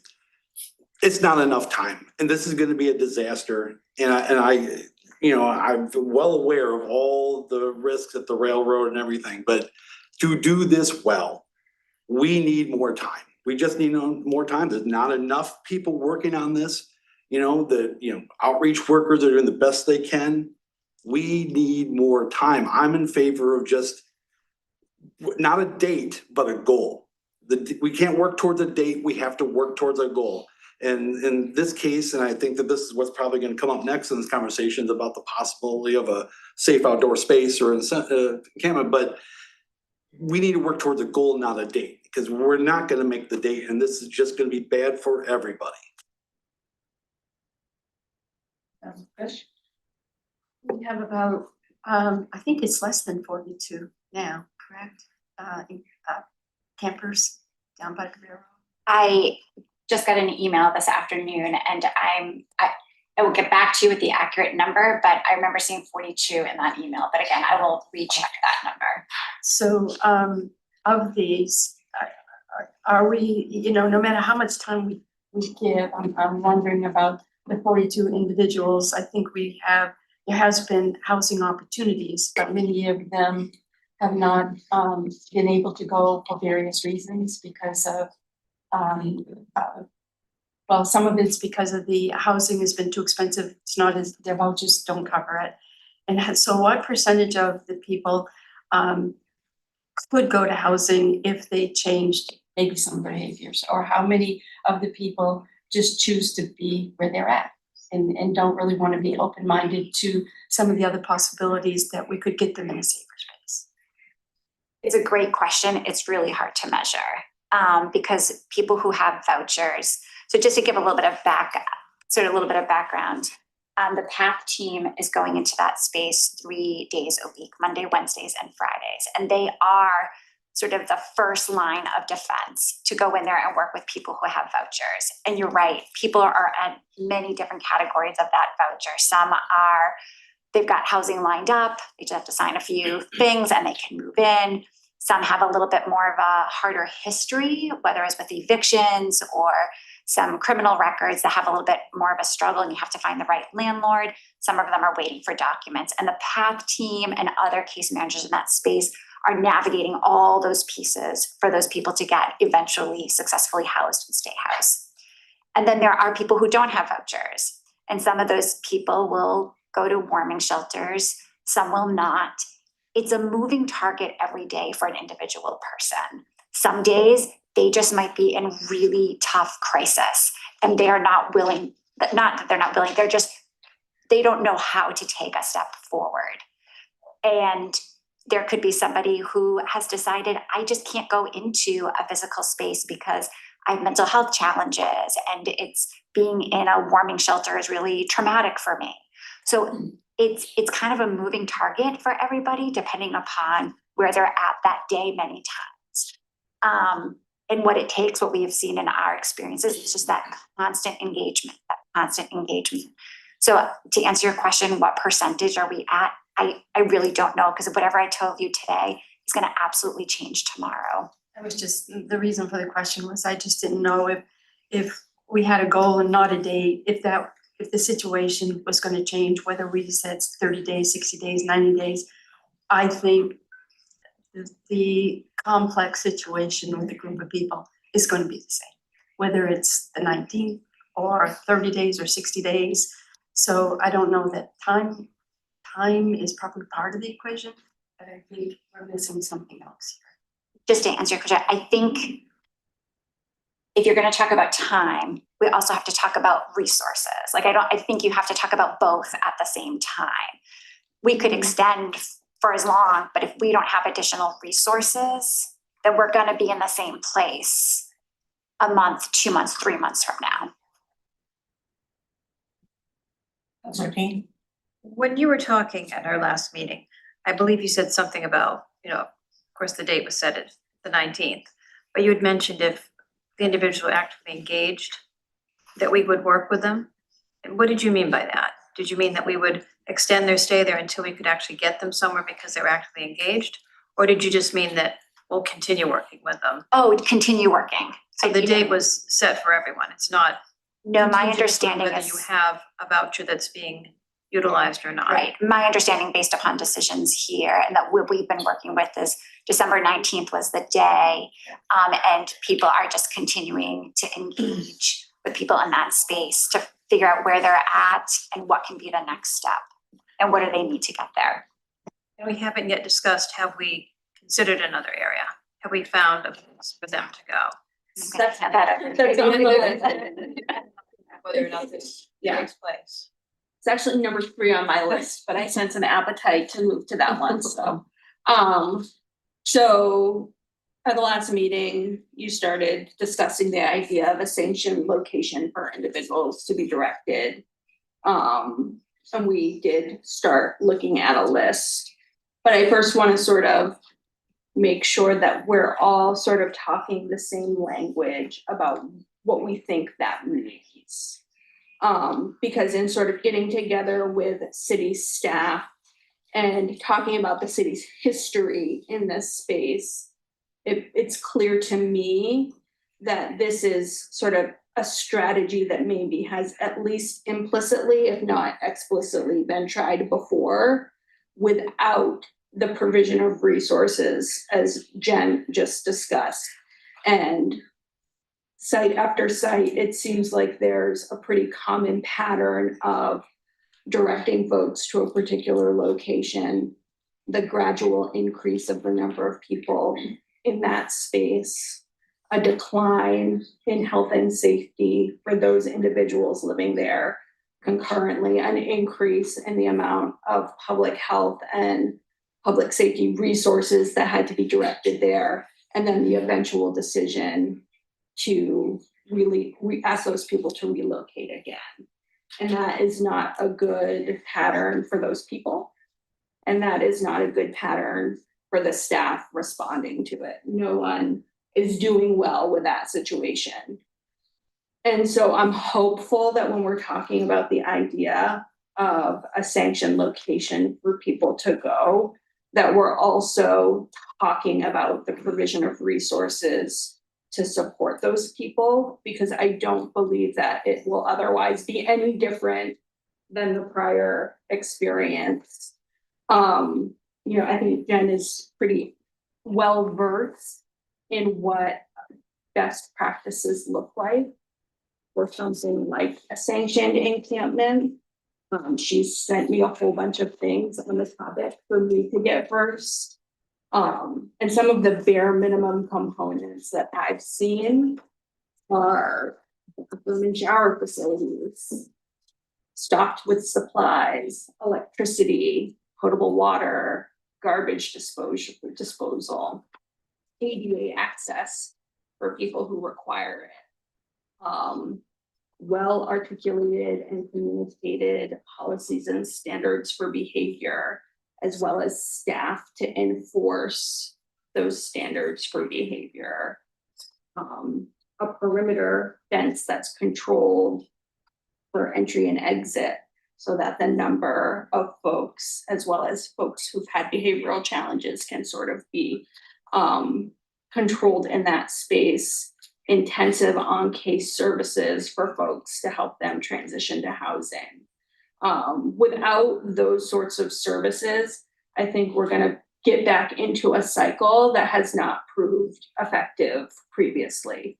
not enough time and this is gonna be a disaster. And I'm well aware of all the risks at the railroad and everything, but to do this well, we need more time. We just need more time. There's not enough people working on this. Outreach workers are doing the best they can. We need more time. I'm in favor of just not a date, but a goal. We can't work towards a date. We have to work towards a goal. And in this case, and I think that this is what's probably going to come up next in this conversation is about the possibility of a safe outdoor space or encampment, but we need to work towards a goal, not a date, because we're not going to make the date, and this is just going to be bad for everybody. We have about, I think it's less than 42 now, correct? Campers down by the railroad. I just got an email this afternoon and I will get back to you with the accurate number, but I remember seeing 42 in that email. But again, I will recheck that number. So of these, are we, no matter how much time we give, I'm wondering about the 42 individuals. I think there has been housing opportunities, but many of them have not been able to go for various reasons because of some of it's because of the housing has been too expensive. It's not as, their vouchers don't cover it. And so what percentage of the people could go to housing if they changed maybe some behaviors? Or how many of the people just choose to be where they're at and don't really want to be open-minded to some of the other possibilities that we could get them in a safer space? It's a great question. It's really hard to measure because people who have vouchers, So just to give a little bit of background, the PATH team is going into that space 3 days a week, Monday, Wednesdays, and Fridays. And they are sort of the first line of defense to go in there and work with people who have vouchers. And you're right, people are at many different categories of that voucher. Some are, they've got housing lined up, they just have to sign a few things and they can move in. Some have a little bit more of a harder history, whether it's with evictions or some criminal records that have a little bit more of a struggle and you have to find the right landlord. Some of them are waiting for documents, and the PATH team and other case managers in that space are navigating all those pieces for those people to get eventually successfully housed and stay housed. And then there are people who don't have vouchers, and some of those people will go to warming shelters, some will not. It's a moving target every day for an individual person. Some days they just might be in really tough crisis and they are not willing, not that they're not willing, they don't know how to take a step forward. And there could be somebody who has decided, I just can't go into a physical space because I have mental health challenges and it's being in a warming shelter is really traumatic for me. So it's kind of a moving target for everybody depending upon where they're at that day many times. And what it takes, what we have seen in our experiences, is just that constant engagement. So to answer your question, what percentage are we at? I really don't know, because whatever I told you today is going to absolutely change tomorrow. I was just, the reason for the question was I just didn't know if we had a goal and not a date, if the situation was going to change, whether we said 30 days, 60 days, 90 days. I think the complex situation with a group of people is going to be the same, whether it's the 19th or 30 days or 60 days. So I don't know that time is probably part of the equation, but I think we're missing something else here. Just to answer your question, I think if you're going to talk about time, we also have to talk about resources. I think you have to talk about both at the same time. We could extend for as long, but if we don't have additional resources, then we're going to be in the same place a month, 2 months, 3 months from now. Okay. When you were talking at our last meeting, I believe you said something about, of course, the date was set at the 19th, but you had mentioned if the individual actively engaged, that we would work with them. And what did you mean by that? Did you mean that we would extend their stay there until we could actually get them somewhere because they were actively engaged? Or did you just mean that we'll continue working with them? Oh, continue working. So the date was set for everyone. It's not. No, my contingent upon understanding whether is. you have a voucher that's being utilized or not. Right, my understanding based upon decisions here and that what we've been working with is December 19th was the day. And people are just continuing to engage with people in that space to figure out where they're at and what can be the next step and what do they need to get there. And we haven't yet discussed, have we considered another area? Have we found a place for them to go? That's better. Whether or not this takes place. It's actually number 3 on my list, but I sense an appetite to move to that one, so. So at the last meeting, you started discussing the idea of a sanctioned location for individuals to be directed. And we did start looking at a list, but I first want to sort of make sure that we're all sort of talking the same language about what we think that means. Because in sort of getting together with city staff and talking about the city's history in this space, it's clear to me that this is sort of a strategy that maybe has at least implicitly, if not explicitly, been tried before without the provision of resources, as Jen just discussed. And site after site, it seems like there's a pretty common pattern of directing folks to a particular location, the gradual increase of the number of people in that space, a decline in health and safety for those individuals living there, concurrently an increase in the amount of public health and public safety resources that had to be directed there, and then the eventual decision to we ask those people to relocate again. And that is not a good pattern for those people. And that is not a good pattern for the staff responding to it. No one is doing well with that situation. And so I'm hopeful that when we're talking about the idea of a sanctioned location for people to go, that we're also talking about the provision of resources to support those people, because I don't believe that it will otherwise be any different than the prior experience. I think Jen is pretty well versed in what best practices look like for something like a sanctioned encampment. She's sent me a whole bunch of things on this topic for me to get versed. And some of the bare minimum components that I've seen are room and shower facilities, stocked with supplies, electricity, potable water, garbage disposal, ADA access for people who require it. Well articulated and communicated policies and standards for behavior, as well as staff to enforce those standards for behavior. A perimeter fence that's controlled for entry and exit, so that the number of folks, as well as folks who've had behavioral challenges, can sort of be controlled in that space. Intensive on-case services for folks to help them transition to housing. Without those sorts of services, I think we're gonna get back into a cycle that has not proved effective previously.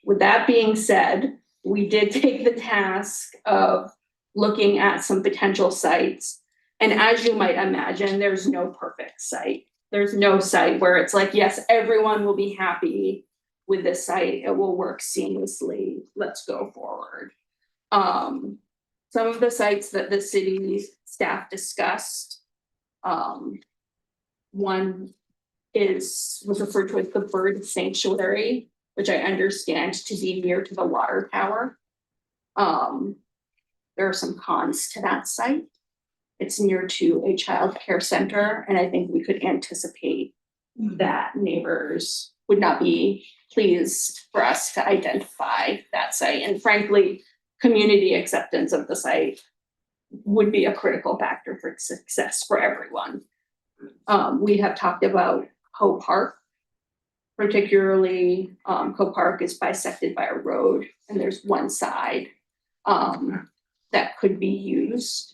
With that being said, we did take the task of looking at some potential sites. And as you might imagine, there's no perfect site. There's no site where it's like, yes, everyone will be happy with this site, it will work seamlessly, let's go forward. Some of the sites that the city staff discussed, one was referred to as the bird sanctuary, which I understand to be near to the water tower. There are some cons to that site. It's near to a child care center, and I think we could anticipate that neighbors would not be pleased for us to identify that site. And frankly, community acceptance of the site would be a critical factor for success for everyone. We have talked about Coe Park. Particularly, Coe Park is bisected by a road, and there's one side that could be used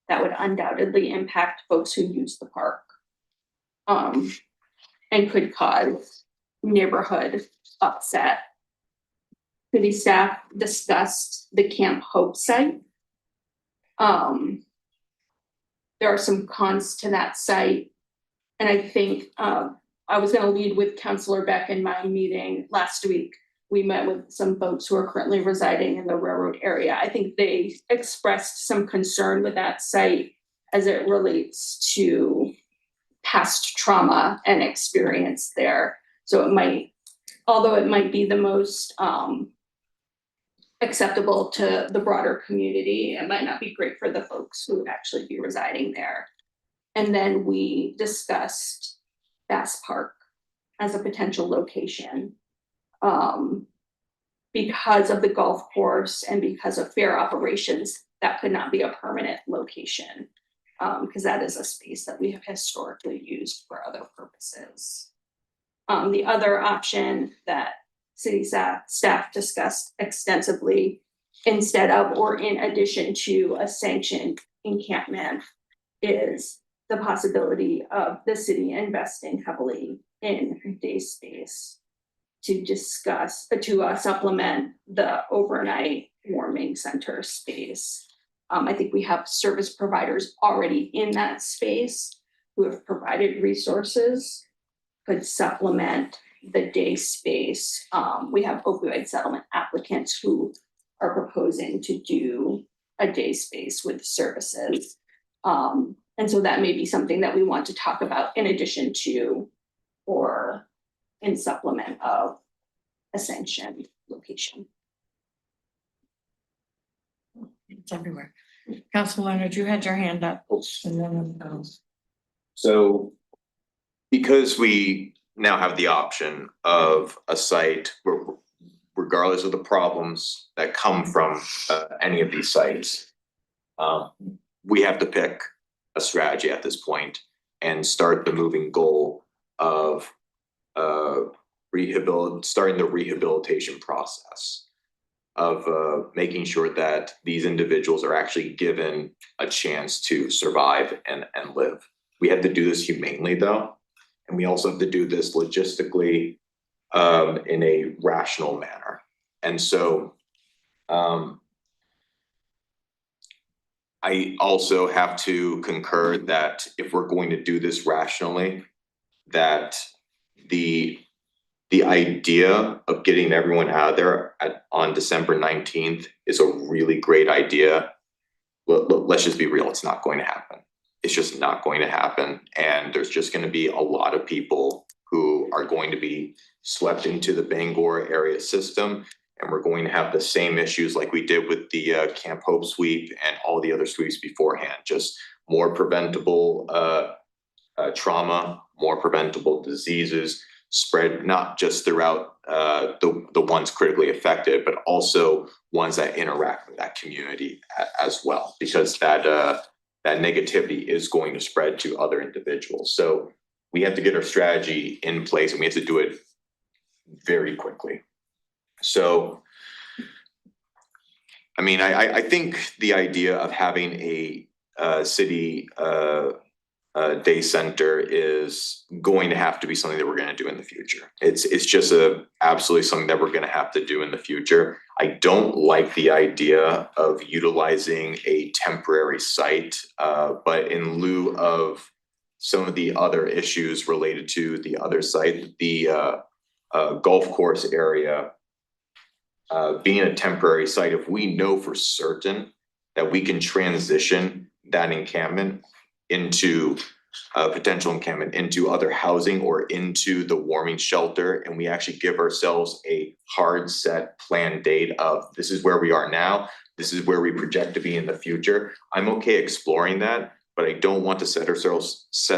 that would undoubtedly impact folks who use the park, and could cause neighborhood upset. City staff discussed the Camp Hope site. There are some cons to that site, and I think I was going to lead with Councilor Beck in my meeting last week. We met with some folks who are currently residing in the railroad area. I think they expressed some concern with that site as it relates to past trauma and experience there. So although it might be the most acceptable to the broader community, it might not be great for the folks who would actually be residing there. And then we discussed Bass Park as a potential location. Because of the golf course and because of fair operations, that could not be a permanent location. Because that is a space that we have historically used for other purposes. The other option that city staff discussed extensively, instead of or in addition to a sanctioned encampment, is the possibility of the city investing heavily in day space to supplement the overnight warming center space. I think we have service providers already in that space who have provided resources, could supplement the day space. We have opioid settlement applicants who are proposing to do a day space with services. And so that may be something that we want to talk about in addition to or in supplement of a sanctioned location. It's everywhere. Council Leonard, you had your hand up. And then, So because we now have the option of a site, regardless of the problems that come from any of these sites, we have to pick a strategy at this point and start the moving goal of starting the rehabilitation process of making sure that these individuals are actually given a chance to survive and live. We have to do this humanely though, and we also have to do this logistically in a rational manner. And so I also have to concur that if we're going to do this rationally, that the idea of getting everyone out of there on December 19th is a really great idea. Let's just be real, it's not going to happen. It's just not going to happen. And there's just going to be a lot of people who are going to be swept into the Bangor area system. And we're going to have the same issues like we did with the Camp Hope sweep and all the other sweeps beforehand, just more preventable trauma, more preventable diseases spread not just throughout the ones critically affected, but also ones that interact with that community as well, because that negativity is going to spread to other individuals. So we have to get our strategy in place and we have to do it very quickly. So, I mean, I think the idea of having a city day center is going to have to be something that we're going to do in the future. It's just absolutely something that we're going to have to do in the future. I don't like the idea of utilizing a temporary site, but in lieu of some of the other issues related to the other site, the golf course area being a temporary site, if we know for certain that we can transition that encampment into a potential encampment into other housing or into the warming shelter, and we actually give ourselves a hard set planned date of this is where we are now, this is where we project to be in the future, I'm okay exploring that, but I don't want to set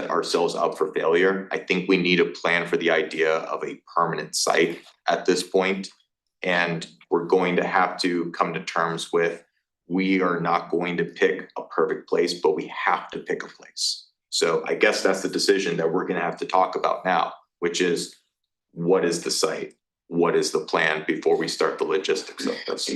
ourselves up for failure. I think we need a plan for the idea of a permanent site at this point, and we're going to have to come to terms with we are not going to pick a perfect place, but we have to pick a place. So I guess that's the decision that we're going to have to talk about now, which is what is the site? What is the plan before we start the logistics of this?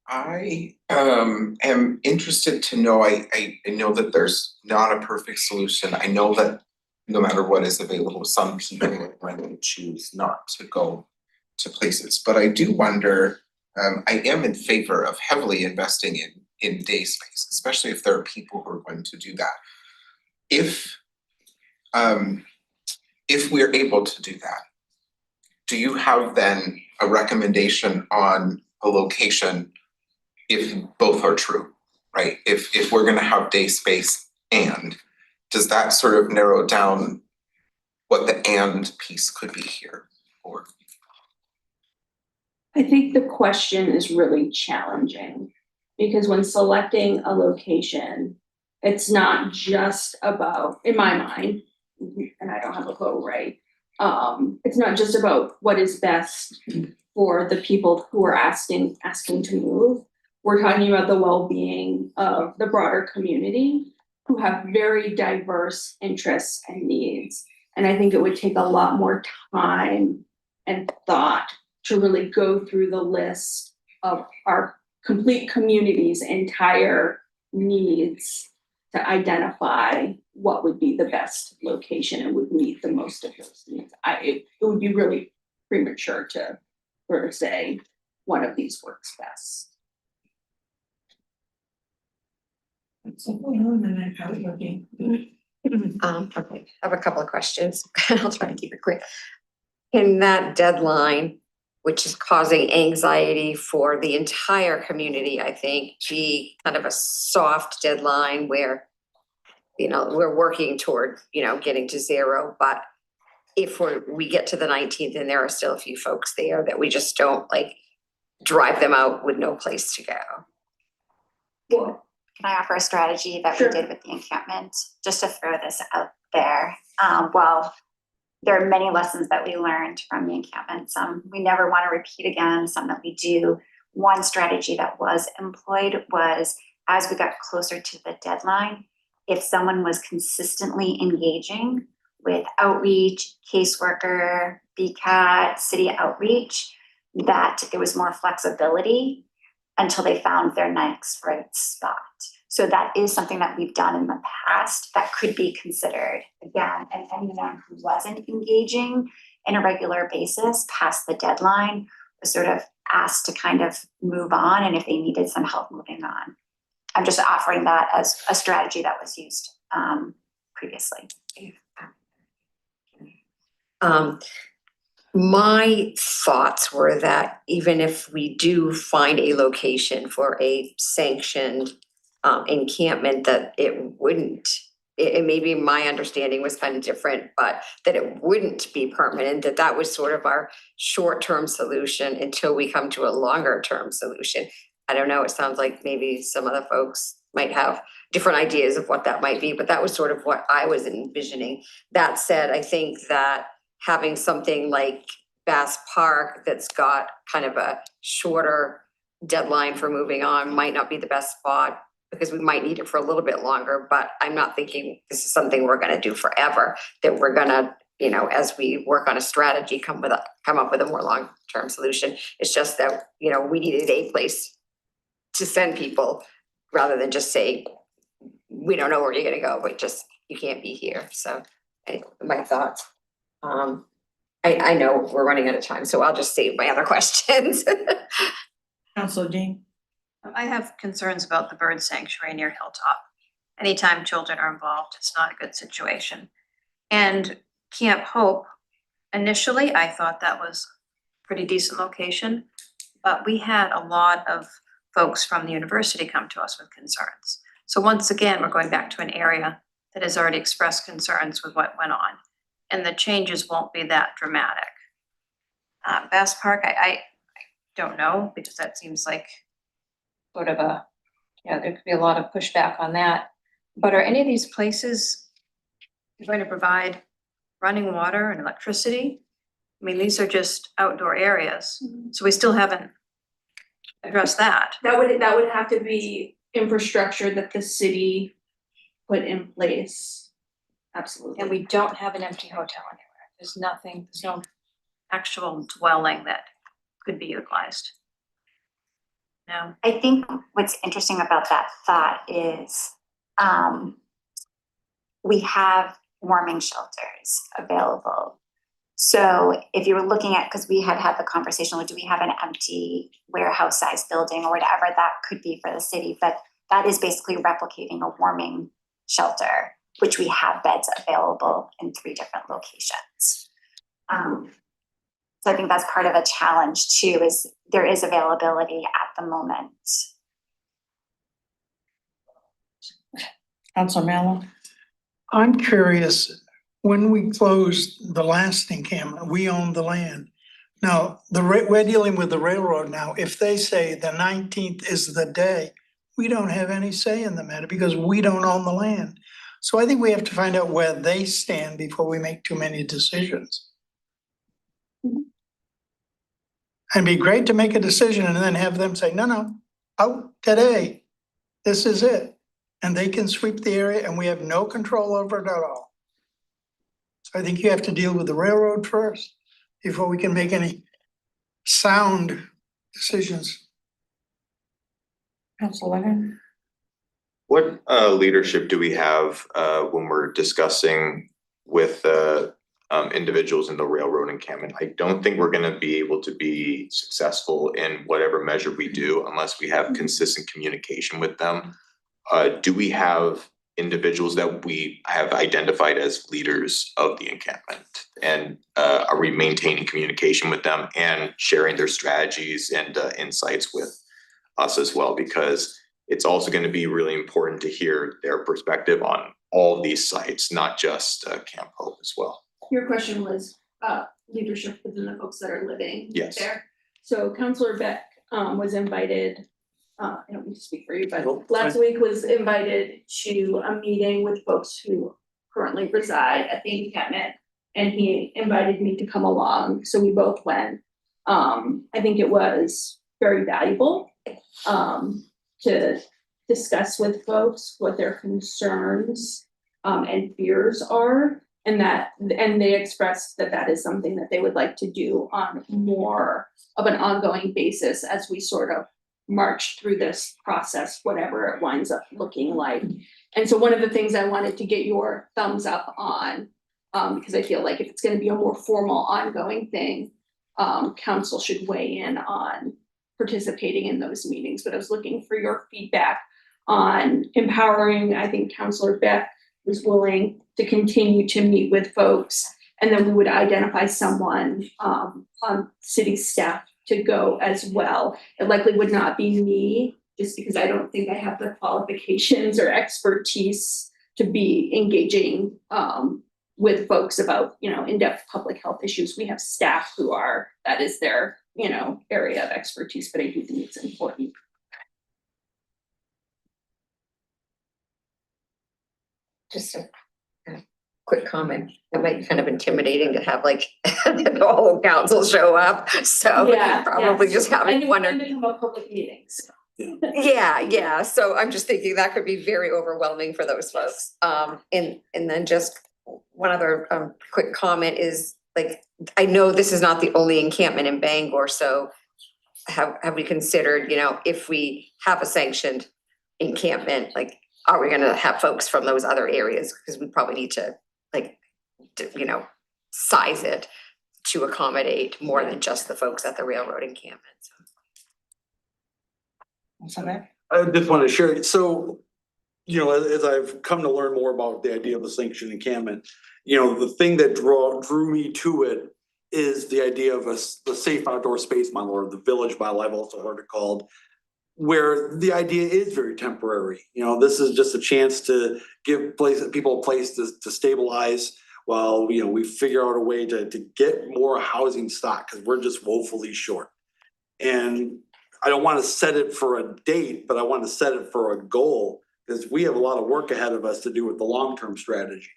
I am interested to know, I know that there's not a perfect solution. I know that no matter what is available, some people are going to choose not to go to places, but I do wonder, I am in favor of heavily investing in day space, especially if there are people who are going to do that. If we're able to do that, do you have then a recommendation on a location if both are true, right? If we're gonna have day space, and does that sort of narrow down what the and piece could be here? Or I think the question is really challenging because when selecting a location, it's not just about, in my mind, and I don't have a vote, right? It's not just about what is best for the people who are asking to move. We're talking about the well-being of the broader community who have very diverse interests and needs. And I think it would take a lot more time and thought to really go through the list of our complete community's entire needs to identify what would be the best location and would meet the most of those needs. It would be really premature to sort of say one of these works best. Okay, I have a couple of questions. I'll try to keep it quick. Can that deadline, which is causing anxiety for the entire community, I think, be kind of a soft deadline where, you know, we're working toward, you know, getting to zero, but if we get to the 19th and there are still a few folks there, that we just don't like drive them out with no place to go. Can I offer a strategy that we did with the encampment, just to throw this out there? Well, there are many lessons that we learned from the encampment, some we never want to repeat again, some that we do. One strategy that was employed was, as we got closer to the deadline, if someone was consistently engaging with outreach, caseworker, BCAT, city outreach, that there was more flexibility until they found their next right spot. So that is something that we've done in the past that could be considered again. And anyone who wasn't engaging in a regular basis past the deadline was sort of asked to kind of move on, and if they needed some help moving on. I'm just offering that as a strategy that was used previously. My thoughts were that even if we do find a location for a sanctioned encampment, that it maybe my understanding was kind of different, but that it wouldn't be permanent, that was sort of our short-term solution until we come to a longer-term solution. I don't know, it sounds like maybe some other folks might have different ideas of what that might be, but that was sort of what I was envisioning. That said, I think that having something like Bass Park that's got kind of a shorter deadline for moving on might not be the best spot, because we might need it for a little bit longer, but I'm not thinking this is something we're gonna do forever, that we're gonna, you know, as we work on a strategy, come up with a more long-term solution. It's just that, you know, we needed a place to send people rather than just say, we don't know where you're gonna go, but just, you can't be here. So anyway, my thoughts. I know we're running out of time, so I'll just save my other questions. Counselor Dean? I have concerns about the bird sanctuary near Hilltop. Anytime children are involved, it's not a good situation. And Camp Hope, initially, I thought that was a pretty decent location, but we had a lot of folks from the university come to us with concerns. So once again, we're going back to an area that has already expressed concerns with what went on, and the changes won't be that dramatic. Bass Park, I don't know, because that seems like sort of a, there could be a lot of pushback on that. But are any of these places going to provide running water and electricity? I mean, these are just outdoor areas, so we still haven't addressed that. That would have to be infrastructure that the city put in place. Absolutely. And we don't have an empty hotel anywhere. There's no actual dwelling that could be utilized. No. I think what's interesting about that thought is we have warming shelters available. So if you were looking at, because we had the conversation, like, do we have an empty warehouse size building or whatever that could be for the city, but that is basically replicating a warming shelter, which we have beds available in 3 different locations. So I think that's part of a challenge too, is there is availability at the moment. Counselor Mello? I'm curious, when we closed the last encampment, we owned the land. Now, we're dealing with the railroad now. If they say the 19th is the day, we don't have any say in the matter because we don't own the land. So I think we have to find out where they stand before we make too many decisions. And it'd be great to make a decision and then have them say, no, out today, this is it. And they can sweep the area and we have no control over it at all. So I think you have to deal with the railroad first before we can make any sound decisions. Counselor Leonard? What leadership do we have when we're discussing with individuals in the railroad encampment? I don't think we're gonna be able to be successful in whatever measure we do unless we have consistent communication with them. Do we have individuals that we have identified as leaders of the encampment? And are we maintaining communication with them and sharing their strategies and insights with us as well? Because it's also going to be really important to hear their perspective on all these sites, not just Camp Hope as well. your question was, leadership within the folks that are living Yes. there. So Counselor Beck, was invited, I don't need to speak for you, Nope, but last week was invited to a meeting with folks who currently reside at the encampment. And he invited me to come along, so we both went. I think it was very valuable, to discuss with folks what their concerns, and fears are. And they expressed that that is something that they would like to do on more of an ongoing basis as we sort of march through this process, whatever it winds up looking like. And so one of the things I wanted to get your thumbs up on, because I feel like if it's gonna be a more formal ongoing thing, council should weigh in on participating in those meetings, but I was looking for your feedback on empowering. I think Counselor Beck was willing to continue to meet with folks, and then we would identify someone on city staff to go as well. It likely would not be me, just because I don't think I have the qualifications or expertise to be engaging with folks about, in-depth public health issues. We have staff who are, that is their, area of expertise, but I do think it's important. Just a quick comment. It might be kind of intimidating to have like the whole council show up, so Yeah, probably yeah. just And having it one or. can become a public meetings. Yeah, so I'm just thinking that could be very overwhelming for those folks. And then just one other quick comment is, like, I know this is not the only encampment in Bangor, so have we considered, if we have a sanctioned encampment, like, are we gonna have folks from those other areas? Because we probably need to, like, size it to accommodate more than just the folks at the railroad encampment. So that, I just want to share, so, as I've come to learn more about the idea of a sanctioned encampment, the thing that drew me to it is the idea of the safe outdoor space model, or the village model, I've also heard it called, where the idea is very temporary. This is just a chance to give people a place to stabilize while, we figure out a way to get more housing stock, because we're just woefully short. And I don't want to set it for a date, but I want to set it for a goal, because we have a lot of work ahead of us to do with the long-term strategy.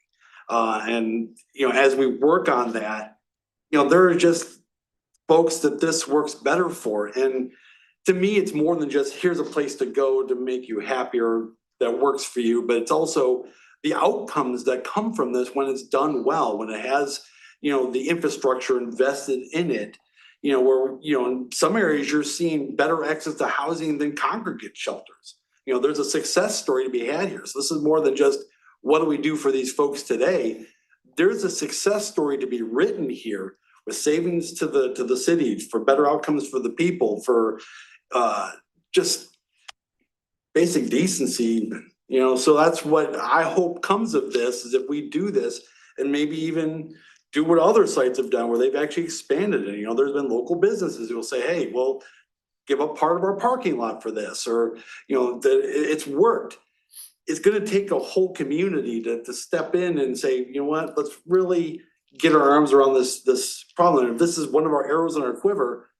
And as we work on that, there are just folks that this works better for. And to me, it's more than just, here's a place to go to make you happier that works for you, but it's also the outcomes that come from this when it's done well, when it has, the infrastructure invested in it. Where, in some areas you're seeing better access to housing than congregate shelters. There's a success story to be had here. So this is more than just, what do we do for these folks today? There's a success story to be written here, with savings to the city, for better outcomes for the people, for just basic decency. So that's what I hope comes of this, is if we do this, and maybe even do what other sites have done, where they've actually expanded it. There's been local businesses who will say, hey, we'll give up part of our parking lot for this, or, it's worked. It's gonna take a whole community to step in and say, you know what, let's really get our arms around this problem. And if this is one of our arrows in our quiver,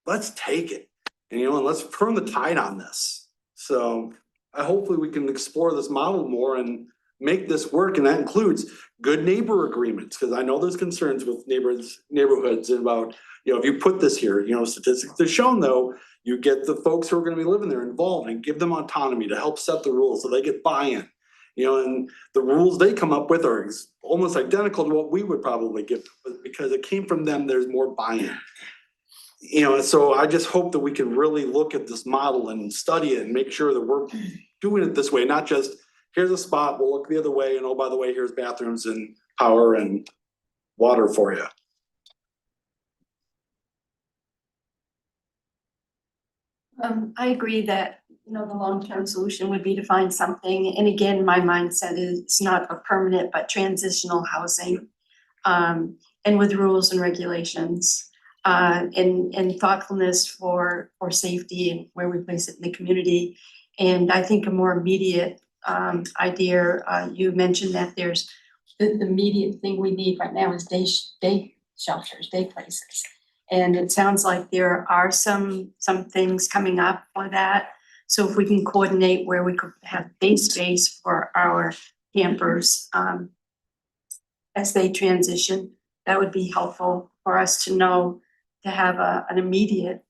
let's take it. And, and let's turn the tide on this. So hopefully we can explore this model more and make this work, and that includes good neighbor agreements, because I know there's concerns with neighborhoods about, if you put this here, statistics have shown, though, you get the folks who are gonna be living there involved and give them autonomy to help set the rules so they get buy-in. And the rules they come up with are almost identical to what we would probably give, but because it came from them, there's more buy-in. So I just hope that we can really look at this model and study it and make sure that we're doing it this way, not just, here's a spot, we'll look the other way, and oh, by the way, here's bathrooms and power and water for you. I agree that, the long-term solution would be to find something, and again, my mindset is it's not a permanent but transitional housing. And with rules and regulations, and thoughtfulness for safety and where we place it in the community. And I think a more immediate idea, you mentioned that there's the immediate thing we need right now is day shelters, day places. And it sounds like there are some things coming up for that. So if we can coordinate where we could have day space for our campers, as they transition, that would be helpful for us to know, to have an immediate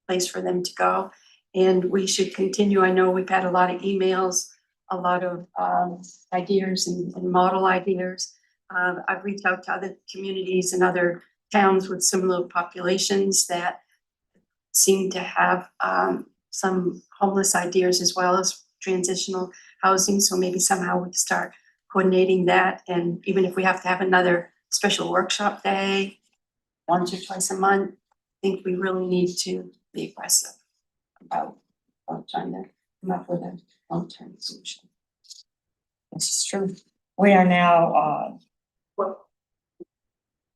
place for them to go. And we should continue. I know we've had a lot of emails, a lot of ideas and model ideas. I've reached out to other communities and other towns with similar populations that seem to have some homeless ideas as well as transitional housing. So maybe somehow we can start coordinating that. And even if we have to have another special workshop day, once or twice a month, I think we really need to be aggressive about trying to come up with a long-term solution. This is true. We are now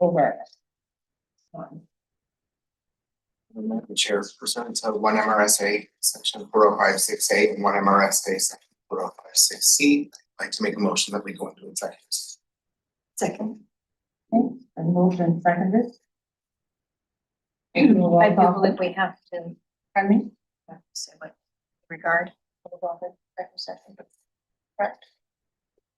over. Chair, pursuant to one MRSA section 4056A and one MRSA section 4056C, I'd like to make a motion that we go into executive session. Second. And moved and seconded. I do believe we have to, Pardon me? have to say what regard. Executive session. Correct.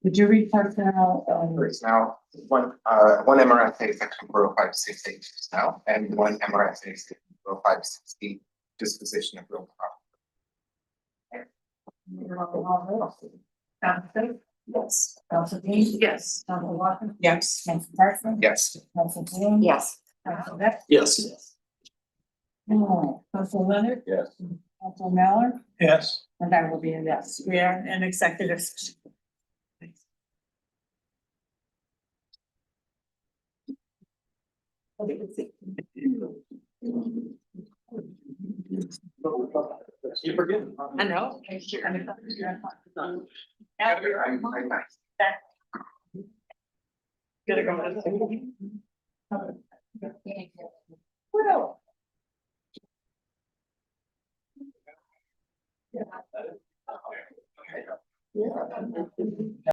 Did you read personnel? There is now one MRSA section 4056A is now, and one MRSA section 4056C disposition of real property. Council, Yes. Council Dean? Yes. Council Walker? Yes. Council Parsons? Yes. Council Bloom? Yes. Council Beck? Yes. Council Leonard? Yes. Council Mallard? Yes. And I will be a yes. We are in executive session. You forget. I know. Gotta go. Well.